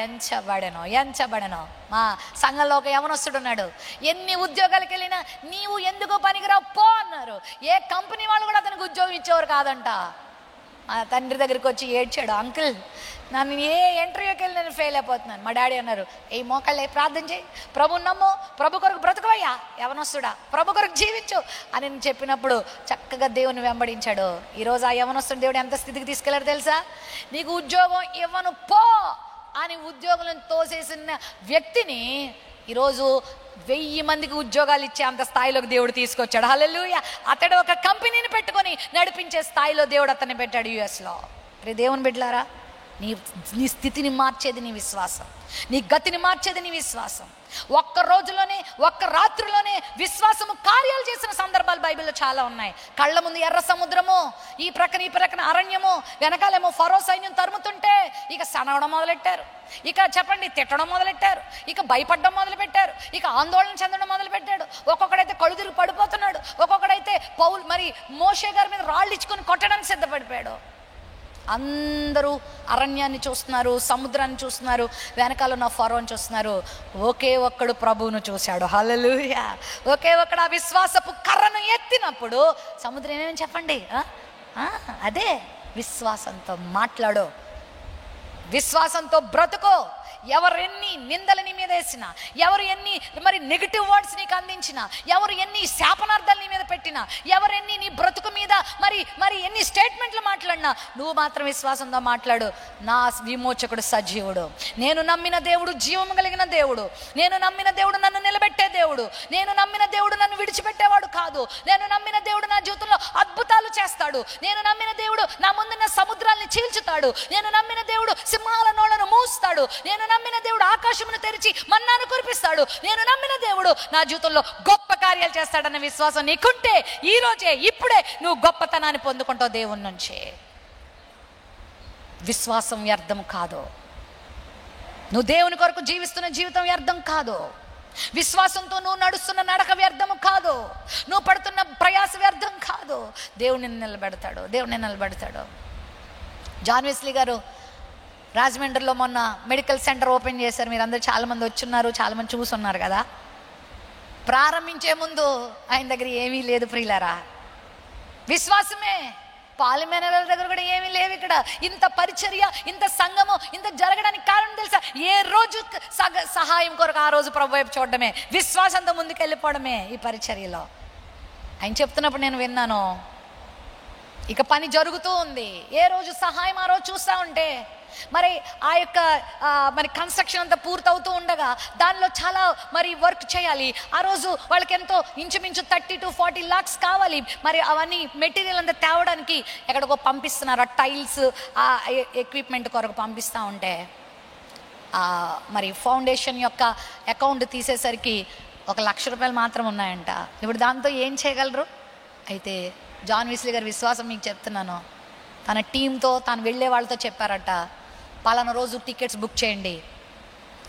ఎంచబడెను. మా సంఘంలో ఒక యవనస్తుడు ఉన్నాడు, ఎన్ని ఉద్యోగాలకు వెళ్ళినా నీవు ఎందుకో పనికిరావు పో అన్నారు. ఏ కంపెనీ వాళ్ళు కూడా అతనికి ఉద్యోగం ఇచ్చేవారు కాదంట. మా తండ్రి దగ్గరికి వచ్చి ఏడ్చాడు, అంకుల్ నన్ను ఏ ఇంటర్వ్యూకి వెళ్ళి నేను ఫెయిల్ అయిపోతున్నాను. మా డాడీ అన్నారు, ఏ మోకాళ్ళే ప్రార్థన చేయి, ప్రభుని నమ్ము, ప్రభు కొరకు బ్రతుకువయ్యా యవనస్తుడా, ప్రభు కొరకు జీవించు అని చెప్పినప్పుడు చక్కగా దేవుని వెంబడించాడు. ఈరోజు ఆ యవనస్తుడు దేవుడు ఎంత స్థితికి తీసుకెళ్లారు తెలుసా? నీకు ఉద్యోగం ఇవ్వను పో అని ఉద్యోగులను తోసేసిన వ్యక్తిని ఈరోజు 1000 మందికి ఉద్యోగాలు ఇచ్చే అంత స్థాయిలోకి దేవుడు తీసుకొచ్చాడు. హల్లెలూయా. అతడు ఒక కంపెనీని పెట్టుకొని నడిపించే స్థాయిలో దేవుడు అతన్ని పెట్టాడు యుఎస్లో. రే దేవుని బిడ్డలారా, నీ స్థితిని మార్చేది నీ విశ్వాసం, నీ గతిని మార్చేది నీ విశ్వాసం. ఒక్క రోజులోనే, ఒక్క రాత్రిలోనే విశ్వాసము కార్యాలు చేసిన సందర్భాలు బైబిల్లో చాలా ఉన్నాయి. కళ్ళ ముందు ఎర్ర సముద్రము, ఈ ప్రక్కన అరణ్యము, వెనకాలేమో ఫరో సైన్యం తరుముతుంటే ఇక సనవడం మొదలెట్టారు, ఇక చెప్పండి తిట్టడం మొదలెట్టారు, ఇక భయపడడం మొదలుపెట్టారు, ఇక ఆందోళన చెందడం మొదలుపెట్టాడు. ఒక్కొక్కడైతే కళ్ళు తిరిగి పడిపోతున్నాడు, ఒక్కొక్కడైతే మరి మోషే గారి మీద రాళ్ళు ఇచ్చుకొని కొట్టడానికి సిద్ధపడిపోయాడు. అందరూ అరణ్యాన్ని చూస్తున్నారు, సముద్రాన్ని చూస్తున్నారు, వెనకాల ఉన్న ఫరోని చూస్తున్నారు. ఒకే ఒక్కడు ప్రభువును చూశాడు. హల్లెలూయా. ఒకే ఒక్కడు ఆ విశ్వాసపు కర్రను ఎత్తినప్పుడు సముద్రం ఏమేమి చెప్పండి, అదే విశ్వాసంతో మాట్లాడు, విశ్వాసంతో బ్రతుకో. ఎవరు ఎన్ని నిందలు నీ మీద వేసినా, ఎవరు ఎన్ని మరి నెగిటివ్ వర్డ్స్ నీకు అందించినా, ఎవరు ఎన్ని శాపనార్థాలు నీ మీద పెట్టినా, ఎవరు ఎన్ని నీ బ్రతుకు మీద మరి ఎన్ని స్టేట్మెంట్లు మాట్లాడినా, నువ్వు మాత్రం విశ్వాసంతో మాట్లాడు. నా విమోచకుడు సజీవుడు, నేను నమ్మిన దేవుడు జీవము కలిగిన దేవుడు, నేను నమ్మిన దేవుడు నన్ను నిలబెట్టే దేవుడు, నేను నమ్మిన దేవుడు నన్ను విడిచిపెట్టేవాడు కాదు, నేను నమ్మిన దేవుడు నా జీవితంలో అద్భుతాలు చేస్తాడు, నేను నమ్మిన దేవుడు నా ముందున్న సముద్రాన్ని చీల్చుతాడు, నేను నమ్మిన దేవుడు సింహాల నోళ్లను మూస్తాడు, నేను నమ్మిన దేవుడు ఆకాశమును తెరిచి మన్నాను కురిపిస్తాడు, నేను నమ్మిన దేవుడు నా జీవితంలో గొప్ప కార్యాలు చేస్తాడన్న విశ్వాసం నీకుంటే ఈ రోజే ఇప్పుడే నువ్వు గొప్పతనాన్ని పొందుకుంటావు దేవుని నుంచి. విశ్వాసం వ్యర్థం కాదు. నువ్వు దేవుని కొరకు జీవిస్తున్న జీవితం వ్యర్థం కాదు. విశ్వాసంతో నువ్వు నడుస్తున్న నడక వ్యర్థము కాదు. నువ్వు పడుతున్న ప్రయాస వ్యర్థం కాదు. దేవుని నిలబెడతాడు. జాన్ వెస్లీ గారు రాజమండ్రిలో మొన్న మెడికల్ సెంటర్ ఓపెన్ చేశారు. మీరు అందరూ చాలామంది వచ్చున్నారు, చాలామంది చూసున్నారు కదా. ప్రారంభించే ముందు ఆయన దగ్గర ఏమీ లేదు ప్రియులారా, విశ్వాసమే. పాలిమేనల దగ్గర కూడా ఏమీ లేవు. ఇక్కడ ఇంత పరిచర్య, ఇంత సంఘము, ఇంత జరగడానికి కారణం తెలుసా? ఏ రోజు సహాయం కొరకు ఆ రోజు ప్రభు వైపు చూడడమే, విశ్వాసంతో ముందుకు వెళ్ళిపోవడమే ఈ పరిచర్యలో. ఆయన చెప్తున్నప్పుడు నేను విన్నాను, ఇక పని జరుగుతూ ఉంది. ఏ రోజు సహాయం ఆ రోజు చూస్తూ ఉంటే మరి ఆ యొక్క మరి కన్స్ట్రక్షన్ అంతా పూర్తవుతూ ఉండగా దానిలో చాలా మరి వర్క్ చేయాలి. ఆ రోజు వాళ్ళకి ఎంతో ఇంచుమించు 30 to 40 lakhs కావాలి. మరి అవన్నీ మెటీరియల్ అంతా తేవడానికి ఎక్కడికో పంపిస్తున్నారు. ఆ టైల్స్, ఆ ఎక్విప్మెంట్ కొరకు పంపిస్తూ ఉంటే మరి ఫౌండేషన్ యొక్క అకౌంట్ తీసేసరికి 1 లక్ష రూపాయలు మాత్రం ఉన్నాయంట. ఇప్పుడు దాంతో ఏం చేయగలరు? అయితే జాన్ వెస్లీ గారి విశ్వాసం మీకు చెప్తున్నాను, తన టీంతో తాను వెళ్ళే వాళ్ళతో చెప్పారట, పలానా రోజు టికెట్స్ బుక్ చేయండి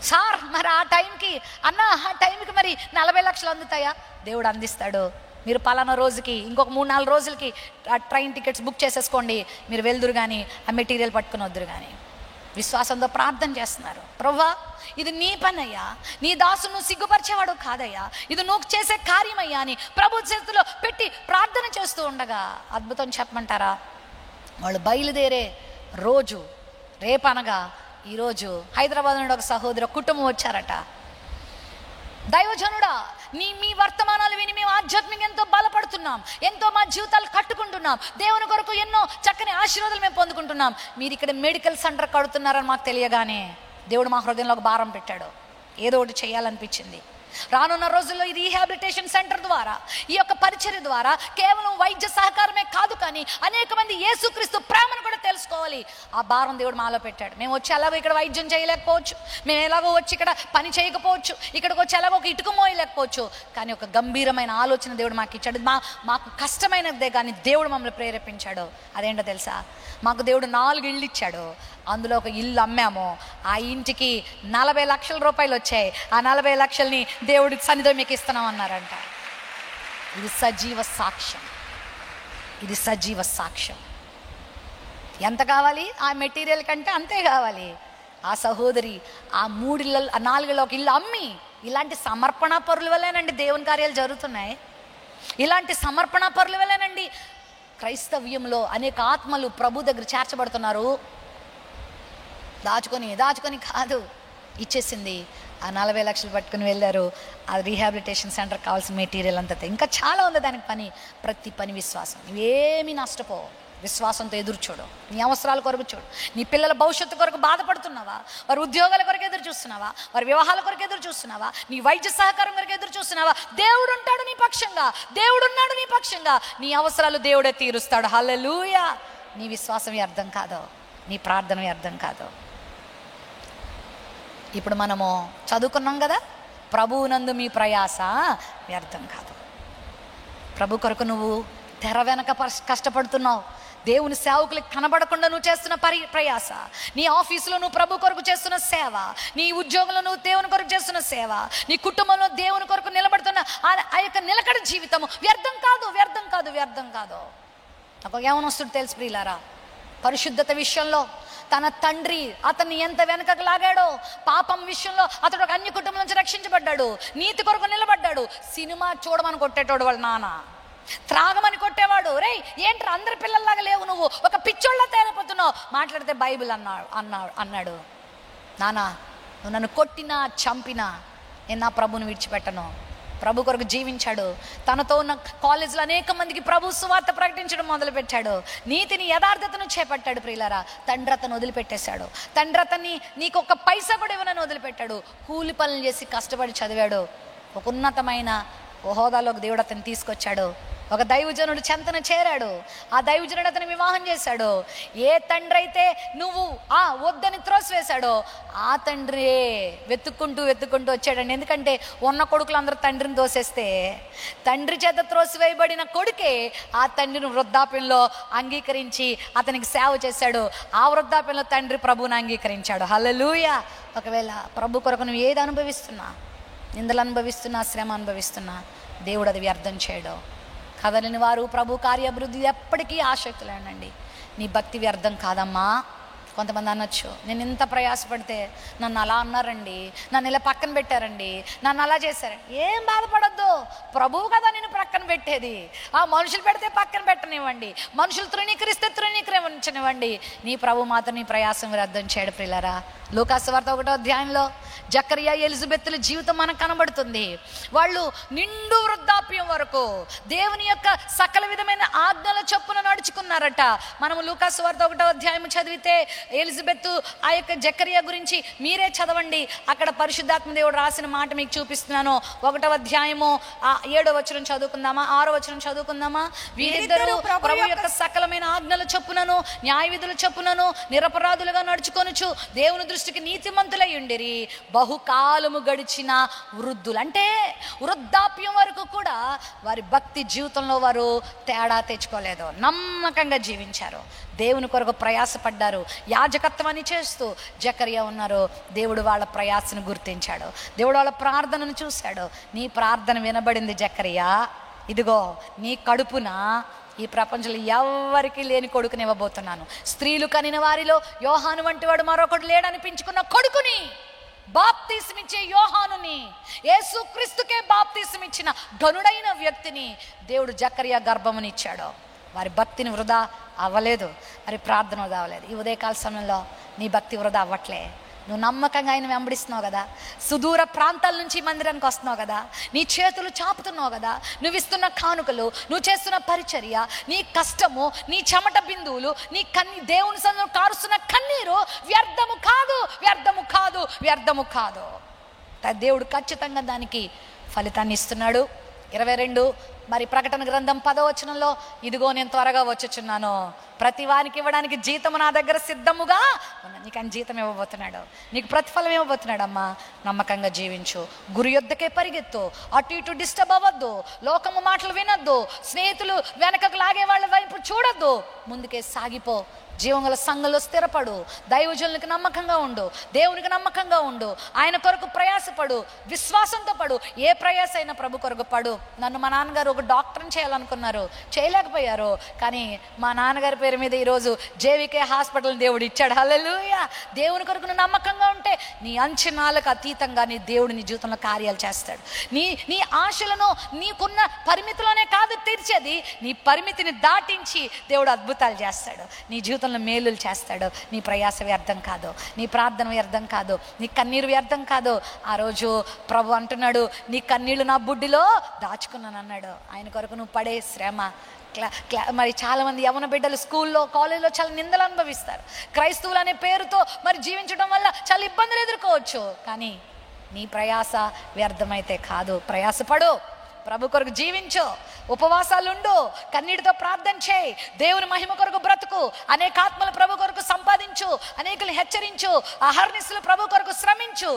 సార్. మరి ఆ టైంకి ఆ టైంకి మరి 40 లక్షలు అందుతాయా? దేవుడు అందిస్తాడు. మీరు పలానా రోజుకి, ఇంకొక 3-4 రోజులకి ఆ ట్రైన్ టికెట్స్ బుక్ చేసేసుకోండి, మీరు వెళ్దురు కానీ ఆ మెటీరియల్ పట్టుకుని వద్దురు కానీ. విశ్వాసంతో ప్రార్థన చేస్తున్నారు, ప్రభువా ఇది నీ పని అయ్యా, నీ దాసు నువ్వు సిగ్గుపరిచేవాడు కాదయ్యా, ఇది నువ్వు చేసే కార్యమయ్యా అని ప్రభు చేతిలో పెట్టి ప్రార్థన చేస్తూ ఉండగా అద్భుతం చెప్పమంటారా, వాళ్ళు బయలుదేరే రోజు రేపనగా ఈరోజు హైదరాబాద్ నుండి ఒక సహోదరు కుటుంబం వచ్చారట. దైవజనుడా, మీ వర్తమానాలు విని మేము ఆధ్యాత్మికంగా ఎంతో బలపడుతున్నాం, ఎంతో మా జీవితాలు కట్టుకుంటున్నాం, దేవుని కొరకు ఎన్నో చక్కని ఆశీర్వాదాలు మేము పొందుకుంటున్నాం. మీరు ఇక్కడ మెడికల్ సెంటర్ కడుతున్నారని మాకు తెలియగానే దేవుడు మా హృదయంలో ఒక భారం పెట్టాడు. ఏదో ఒకటి చేయాలనిపించింది. రానున్న రోజుల్లో ఈ రీహాబిలిటేషన్ సెంటర్ ద్వారా, ఈ యొక్క పరిచర్య ద్వారా కేవలం వైద్య సహకారమే కాదు, కానీ అనేక మంది యేసుక్రీస్తు ప్రేమను కూడా తెలుసుకోవాలి. ఆ భారం దేవుడు మాలో పెట్టాడు. మేము వచ్చి ఎలాగో ఇక్కడ వైద్యం చేయలేకపోవచ్చు, మేము ఎలాగో వచ్చి ఇక్కడ పని చేయకపోవచ్చు, ఇక్కడికి వచ్చి ఎలాగో ఒక ఇటుక మోయలేకపోవచ్చు, కానీ ఒక గంభీరమైన ఆలోచన దేవుడు మాకు ఇచ్చాడు. మాకు కష్టమైనదే కానీ దేవుడు మమ్మల్ని ప్రేరేపించాడు. అదేంటో తెలుసా? మాకు దేవుడు 4 ఇళ్ళు ఇచ్చాడు. అందులో ఒక ఇల్లు అమ్మాము. ఆ ఇంటికి 40 లక్షల రూపాయలు వచ్చాయి. ఆ 40 లక్షల్ని దేవుడికి సన్నిధిలో మీకు ఇస్తున్నాం అన్నారంట. ఇది సజీవ సాక్ష్యం. ఇది సజీవ సాక్ష్యం. ఎంత కావాలి? ఆ మెటీరియల్ కంటే అంతే కావాలి. ఆ సహోదరి ఆ 4 ఒక ఇల్లు అమ్మి, ఇలాంటి సమర్పణ పరుల వల్లేనండి దేవుని కార్యాలు జరుగుతున్నాయి. ఇలాంటి సమర్పణ పరుల వల్లేనండి క్రైస్తవ్యంలో అనేక ఆత్మలు ప్రభు దగ్గర చేర్చబడుతున్నారు. దాచుకొని కాదు, ఇచ్చేసింది. ఆ 40 లక్షలు పట్టుకుని వెళ్ళారు. ఆ రీహాబిలిటేషన్ సెంటర్ కావాల్సిన మెటీరియల్ అంతా, ఇంకా చాలా ఉంది దానికి పని. ప్రతి పని విశ్వాసం. నువ్వేమీ నష్టపోవు. విశ్వాసంతో ఎదురు చూడు. నీ అవసరాల కొరకు చూడు. నీ పిల్లల భవిష్యత్తు కొరకు బాధపడుతున్నావా? వారి ఉద్యోగాల కొరకు ఎదురు చూస్తున్నావా? వారి వివాహాల కొరకు ఎదురు చూస్తున్నావా? నీ వైద్య సహకారం కొరకు ఎదురు చూస్తున్నావా? దేవుడు ఉంటాడు నీ పక్షంగా. దేవుడు ఉన్నాడు నీ పక్షంగా. నీ అవసరాలు దేవుడే తీరుస్తాడు. హల్లెలూయా. నీ విశ్వాసం వ్యర్థం కాదు, నీ ప్రార్థన వ్యర్థం కాదు. ఇప్పుడు మనము చదువుకున్నాం కదా, ప్రభువునందు మీ ప్రయాస వ్యర్థం కాదు. ప్రభు కొరకు నువ్వు తెర వెనక కష్టపడుతున్నావు. దేవుని సేవకులకు కనబడకుండా నువ్వు చేస్తున్న ప్రయాస, నీ ఆఫీసులో నువ్వు ప్రభు కొరకు చేస్తున్న సేవ, నీ ఉద్యోగంలో నువ్వు దేవుని కొరకు చేస్తున్న సేవ, నీ కుటుంబంలో దేవుని కొరకు నిలబడుతున్న ఆ యొక్క నిలకడ జీవితము వ్యర్థం కాదు, వ్యర్థం కాదు, వ్యర్థం కాదు. నాకు ఏమనొస్తుంది తెలుసు ప్రియులారా? పరిశుద్ధత విషయంలో తన తండ్రి అతన్ని ఎంత వెనకకు లాగాడో, పాపం విషయంలో అతడు ఒక అన్య కుటుంబం నుంచి రక్షించబడ్డాడు, నీతి కొరకు నిలబడ్డాడు. సినిమా చూడమని కొట్టేటోడు వాళ్ళ నాన్న, త్రాగమని కొట్టేవాడు. రేయ్ ఏంట్రా అందరి పిల్లల్లాగా లేవు, నువ్వు ఒక పిచ్చోళ్ళ తయారైపోతున్నావు, మాట్లాడితే బైబిల్ అన్నాడు. నానా, నువ్వు నన్ను కొట్టినా చంపినా నేను నా ప్రభుని విడిచిపెట్టను. ప్రభు కొరకు జీవించాడు. తనతో ఉన్న కాలేజీలో అనేక మందికి ప్రభు సువార్త ప్రకటించడం మొదలుపెట్టాడు. నీతిని యథార్థతను చేపట్టాడు. ప్రియులారా, తండ్రి అతను వదిలిపెట్టేశాడు. తండ్రి అతన్ని నీకు ఒక పైసా కూడా ఇవ్వనని వదిలిపెట్టాడు. కూలి పనులు చేసి కష్టపడి చదివాడు. ఒక ఉన్నతమైన హోదాలోకి దేవుడు అతన్ని తీసుకొచ్చాడు. ఒక దైవజనుడు చెంతన చేరాడు. ఆ దైవజనుడు అతని వివాహం చేశాడు. ఏ తండ్రి అయితే నువ్వు వద్దని త్రోసివేశాడో ఆ తండ్రి వెతుక్కుంటూ వచ్చాడండి. ఎందుకంటే ఉన్న కొడుకులు అందరూ తండ్రిని తోసేస్తే తండ్రి చేత త్రోసివేయబడిన కొడుకే ఆ తండ్రిని వృద్ధాప్యంలో అంగీకరించి అతనికి సేవ చేశాడు. ఆ వృద్ధాప్యంలో తండ్రి ప్రభువుని అంగీకరించాడు. హల్లెలూయా. ఒకవేళ ప్రభు కొరకు నువ్వు ఏది అనుభవిస్తున్నా, నిందలు అనుభవిస్తున్నా, శ్రమ అనుభవిస్తున్నా, దేవుడు అది వ్యర్థం చేయడు. కదలని వారు ప్రభు కార్యాభివృద్ధి ఎప్పటికీ ఆసక్తులేనండి. నీ భక్తి వ్యర్థం కాదమ్మా. కొంతమంది అనొచ్చు, నేను ఇంత ప్రయాసపడితే నన్ను అలా అన్నారండి, నన్ను ఇలా పక్కన పెట్టారండి, నన్ను అలా చేశారు. ఏం బాధపడద్దు, ప్రభువు కదా నేను పక్కన పెట్టేది. మనుషులు పెడితే పక్కన పెట్టనివ్వండి, మనుషులు తృణీకరిస్తే తృణీకరించనివ్వండి. నీ ప్రభు మాత్రం నీ ప్రయాసం వ్యర్థం చేయడు. ప్రియులారా, లూకాసు వార్త 1వ అధ్యాయంలో జకరియా ఎలిజబెత్తుల జీవితం మనకు కనబడుతుంది. వాళ్ళు నిండు వృద్ధాప్యం వరకు దేవుని యొక్క సకల విధమైన ఆజ్ఞల చొప్పున నడుచుకున్నారట. మనము లూకాసు వార్త 1వ అధ్యాయం చదివితే ఎలిజబెత్ ఆ యొక్క జకరియా గురించి మీరే చదవండి. అక్కడ పరిశుద్ధాత్మ దేవుడు రాసిన మాట మీకు చూపిస్తున్నాను. 1వ అధ్యాయము 7వ వచనం చదువుకుందామా, 6వ వచనం చదువుకుందామా. వీరిద్దరూ ప్రభు యొక్క సకలమైన ఆజ్ఞల చొప్పునను న్యాయ విధుల చొప్పునను నిరపరాధులుగా నడుచుకొనుచు దేవుని దృష్టికి నీతిమంతులై ఉండిరి. బహుకాలము గడిచిన వృద్ధులు, అంటే వృద్ధాప్యం వరకు కూడా వారి భక్తి జీవితంలో వారు తేడా తెచ్చుకోలేదు. నమ్మకంగా జీవించారు. దేవుని కొరకు ప్రయాసపడ్డారు. యాజకత్వాన్ని చేస్తూ జకరియా ఉన్నారు. దేవుడు వాళ్ళ ప్రయాసను గుర్తించాడు. దేవుడు వాళ్ళ ప్రార్థనను చూశాడు. నీ ప్రార్థన వినబడింది జకరియా. ఇదిగో నీ కడుపున ఈ ప్రపంచంలో ఎవరికి లేని కొడుకునివ్వబోతున్నాను. స్త్రీలు కనిన వారిలో యోహాను వంటి వాడు మరొకడు లేడనిపించుకున్న కొడుకుని, బాప్తీసమిచ్చే యోహానుని, యేసుక్రీస్తుకే బాప్తీసమిచ్చిన ఘనుడైన వ్యక్తిని దేవుడు జకరియా గర్భమునిచ్చాడు. వారి భక్తిని వృధా అవ్వలేదు, వారి ప్రార్థన వృధా అవ్వలేదు. ఈ ఉదయకాల సమయంలో నీ భక్తి వృధా అవ్వట్లే. నువ్వు నమ్మకంగా ఆయన వెంబడిస్తున్నావు కదా, సుదూర ప్రాంతాల నుంచి మందిరానికి వస్తున్నావు కదా, నీ చేతులు చాపుతున్నావు కదా, నువ్వు ఇస్తున్న కానుకలు, నువ్వు చేస్తున్న పరిచర్య, నీ కష్టము, నీ చెమట బిందువులు, నీ దేవుని సన్నిధిలో కారుస్తున్న కన్నీరు వ్యర్థము కాదు, వ్యర్థము కాదు, వ్యర్థము కాదు. దేవుడు ఖచ్చితంగా దానికి ఫలితాన్ని ఇస్తున్నాడు. 22 మరి ప్రకటన గ్రంథం 10వ వచనంలో, ఇదిగో నేను త్వరగా వచ్చుచున్నాను, ప్రతి వారికి ఇవ్వడానికి జీతము నా దగ్గర సిద్ధముగా ఉన్నా. నీకు ఆయన జీతం ఇవ్వబోతున్నాడు, నీకు ప్రతిఫలం ఇవ్వబోతున్నాడు. అమ్మా, నమ్మకంగా జీవించు, గురి యొద్దకే పరిగెత్తు, అటు ఇటు డిస్టర్బ్ అవ్వద్దు, లోకము మాటలు వినొద్దు, స్నేహితులు వెనకకు లాగే వాళ్ళ వైపు చూడొద్దు, ముందుకే సాగిపో. జీవంగల సంఘంలో స్థిరపడు, దైవజనులకు నమ్మకంగా ఉండు, దేవునికి నమ్మకంగా ఉండు, ఆయన కొరకు ప్రయాసపడు, విశ్వాసంతో పడు. ఏ ప్రయాస అయినా ప్రభు కొరకు పడు. నన్ను మా నాన్నగారు ఒక డాక్టర్ని చేయాలనుకున్నారు, చేయలేకపోయారు. కానీ మా నాన్నగారి పేరు మీద ఈరోజు జేవికే హాస్పిటల్ దేవుడు ఇచ్చాడు. హల్లెలూయా. దేవుని కొరకు నువ్వు నమ్మకంగా ఉంటే నీ అంచనాలకు అతీతంగా నీ దేవుడు నీ జీవితంలో కార్యాలు చేస్తాడు. నీ ఆశలను నీకున్న పరిమితిలోనే కాదు తీర్చేది, నీ పరిమితిని దాటించి దేవుడు అద్భుతాలు చేస్తాడు, నీ జీవితం మేలులు చేస్తాడు. నీ ప్రయాస వ్యర్థం కాదు, నీ ప్రార్థన వ్యర్థం కాదు, నీ కన్నీరు వ్యర్థం కాదు. ఆ రోజు ప్రభు అంటున్నాడు, నీ కన్నీళ్లు నా బుడ్డిలో దాచుకున్నాను అన్నాడు. ఆయన కొరకు నువ్వు పడే శ్రమ. మరి చాలామంది యవన బిడ్డలు స్కూల్లో, కాలేజీలో చాలా నిందలు అనుభవిస్తారు. క్రైస్తవులు అనే పేరుతో మరి జీవించడం వల్ల చాలా ఇబ్బందులు ఎదుర్కోవచ్చు. కానీ నీ ప్రయాస వ్యర్థమైతే కాదు. ప్రయాసపడు, ప్రభు కొరకు జీవించు, ఉపవాసాలుండు, కన్నీటితో ప్రార్థన చేయి, దేవుని మహిమ కొరకు బ్రతుకు, అనేక ఆత్మలు ప్రభు కొరకు సంపాదించు, అనేకులు హెచ్చరించు, అహర్నిశలు ప్రభు కొరకు శ్రమించు.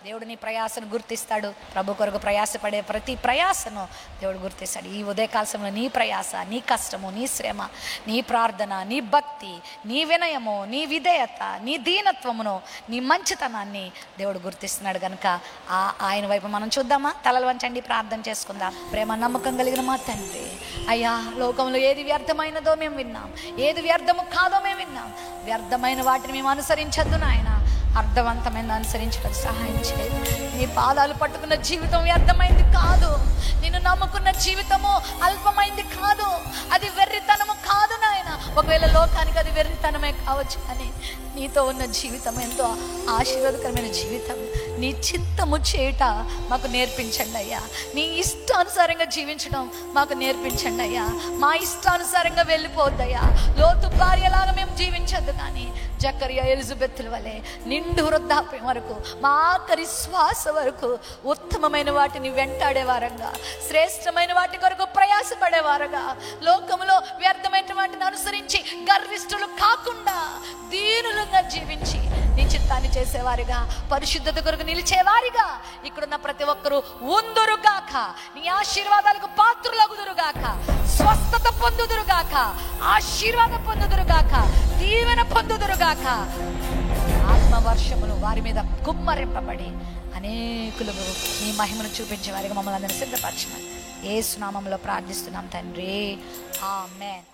దేవుడు నీ ప్రయాసను గుర్తిస్తాడు. ప్రభు కొరకు ప్రయాసపడే ప్రతి ప్రయాసను దేవుడు గుర్తిస్తాడు. ఈ ఉదయకాల సమయంలో నీ ప్రయాస, నీ కష్టము, నీ శ్రమ, నీ ప్రార్థన, నీ భక్తి, నీ వినయము, నీ విధేయత, నీ దీనత్వమును, నీ మంచితనాన్ని దేవుడు గుర్తిస్తున్నాడు. కనుక ఆయన వైపు మనం చూద్దామా? తలలు వంచండి, ప్రార్థన చేసుకుందాం. ప్రేమ నమ్మకం కలిగిన మా తండ్రి, అయ్యా, లోకంలో ఏది వ్యర్థమైనదో మేము విన్నాం, ఏది వ్యర్థము కాదో మేము విన్నాం. వ్యర్థమైన వాటిని మేము అనుసరించద్దు నాయన, అర్థవంతమైన అనుసరించడం సహాయం చేయండి. నీ పాదాలు పట్టుకున్న జీవితం వ్యర్థమైంది కాదు, నిన్ను నమ్ముకున్న జీవితము అల్పమైంది కాదు, అది వెర్రితనము కాదు నాయన. ఒకవేళ లోకానికి అది వెర్రితనమే కావచ్చు, కానీ నీతో ఉన్న జీవితం ఎంతో ఆశీర్వాదకరమైన జీవితం. నీ చిత్తము చేట మాకు నేర్పించండి అయ్యా. నీ ఇష్టానుసారంగా జీవించడం మాకు నేర్పించండి అయ్యా. మా ఇష్టానుసారంగా వెళ్ళిపోద్దయ్యా. లోతు భార్యలాగా మేము జీవించద్దు, కానీ జకరియా, ఎలిజబెత్తుల వలె నిండు వృద్ధాప్యం వరకు, మా ఆఖరి శ్వాస వరకు ఉత్తమమైన వాటిని వెంటాడే వారంగా, శ్రేష్టమైన వాటి కొరకు ప్రయాసపడే వారుగా, లోకములో వ్యర్థమైన వాటిని అనుసరించి గర్విష్ఠులు కాకుండా దీనులుగా జీవించి నీ చిత్తాన్ని చేసేవారిగా, పరిశుద్ధత కొరకు నిలిచేవారిగా ఇక్కడున్న ప్రతి ఒక్కరూ ఉందురుగాక, నీ ఆశీర్వాదాలకు పాత్రులగుదురుగాక, స్వస్థత పొందుదురుగాక, ఆశీర్వాదం పొందుదురుగాక, దీవెన పొందుదురుగాక. ఆత్మవర్షములు వారి మీద కుమ్మరింపబడి అనేకులు నీ మహిమను చూపించే వారిగా మమ్మల్ని అందరినీ సిద్ధపరచమని యేసు నామములో ప్రార్థిస్తున్నాం తండ్రి. ఆమేన్.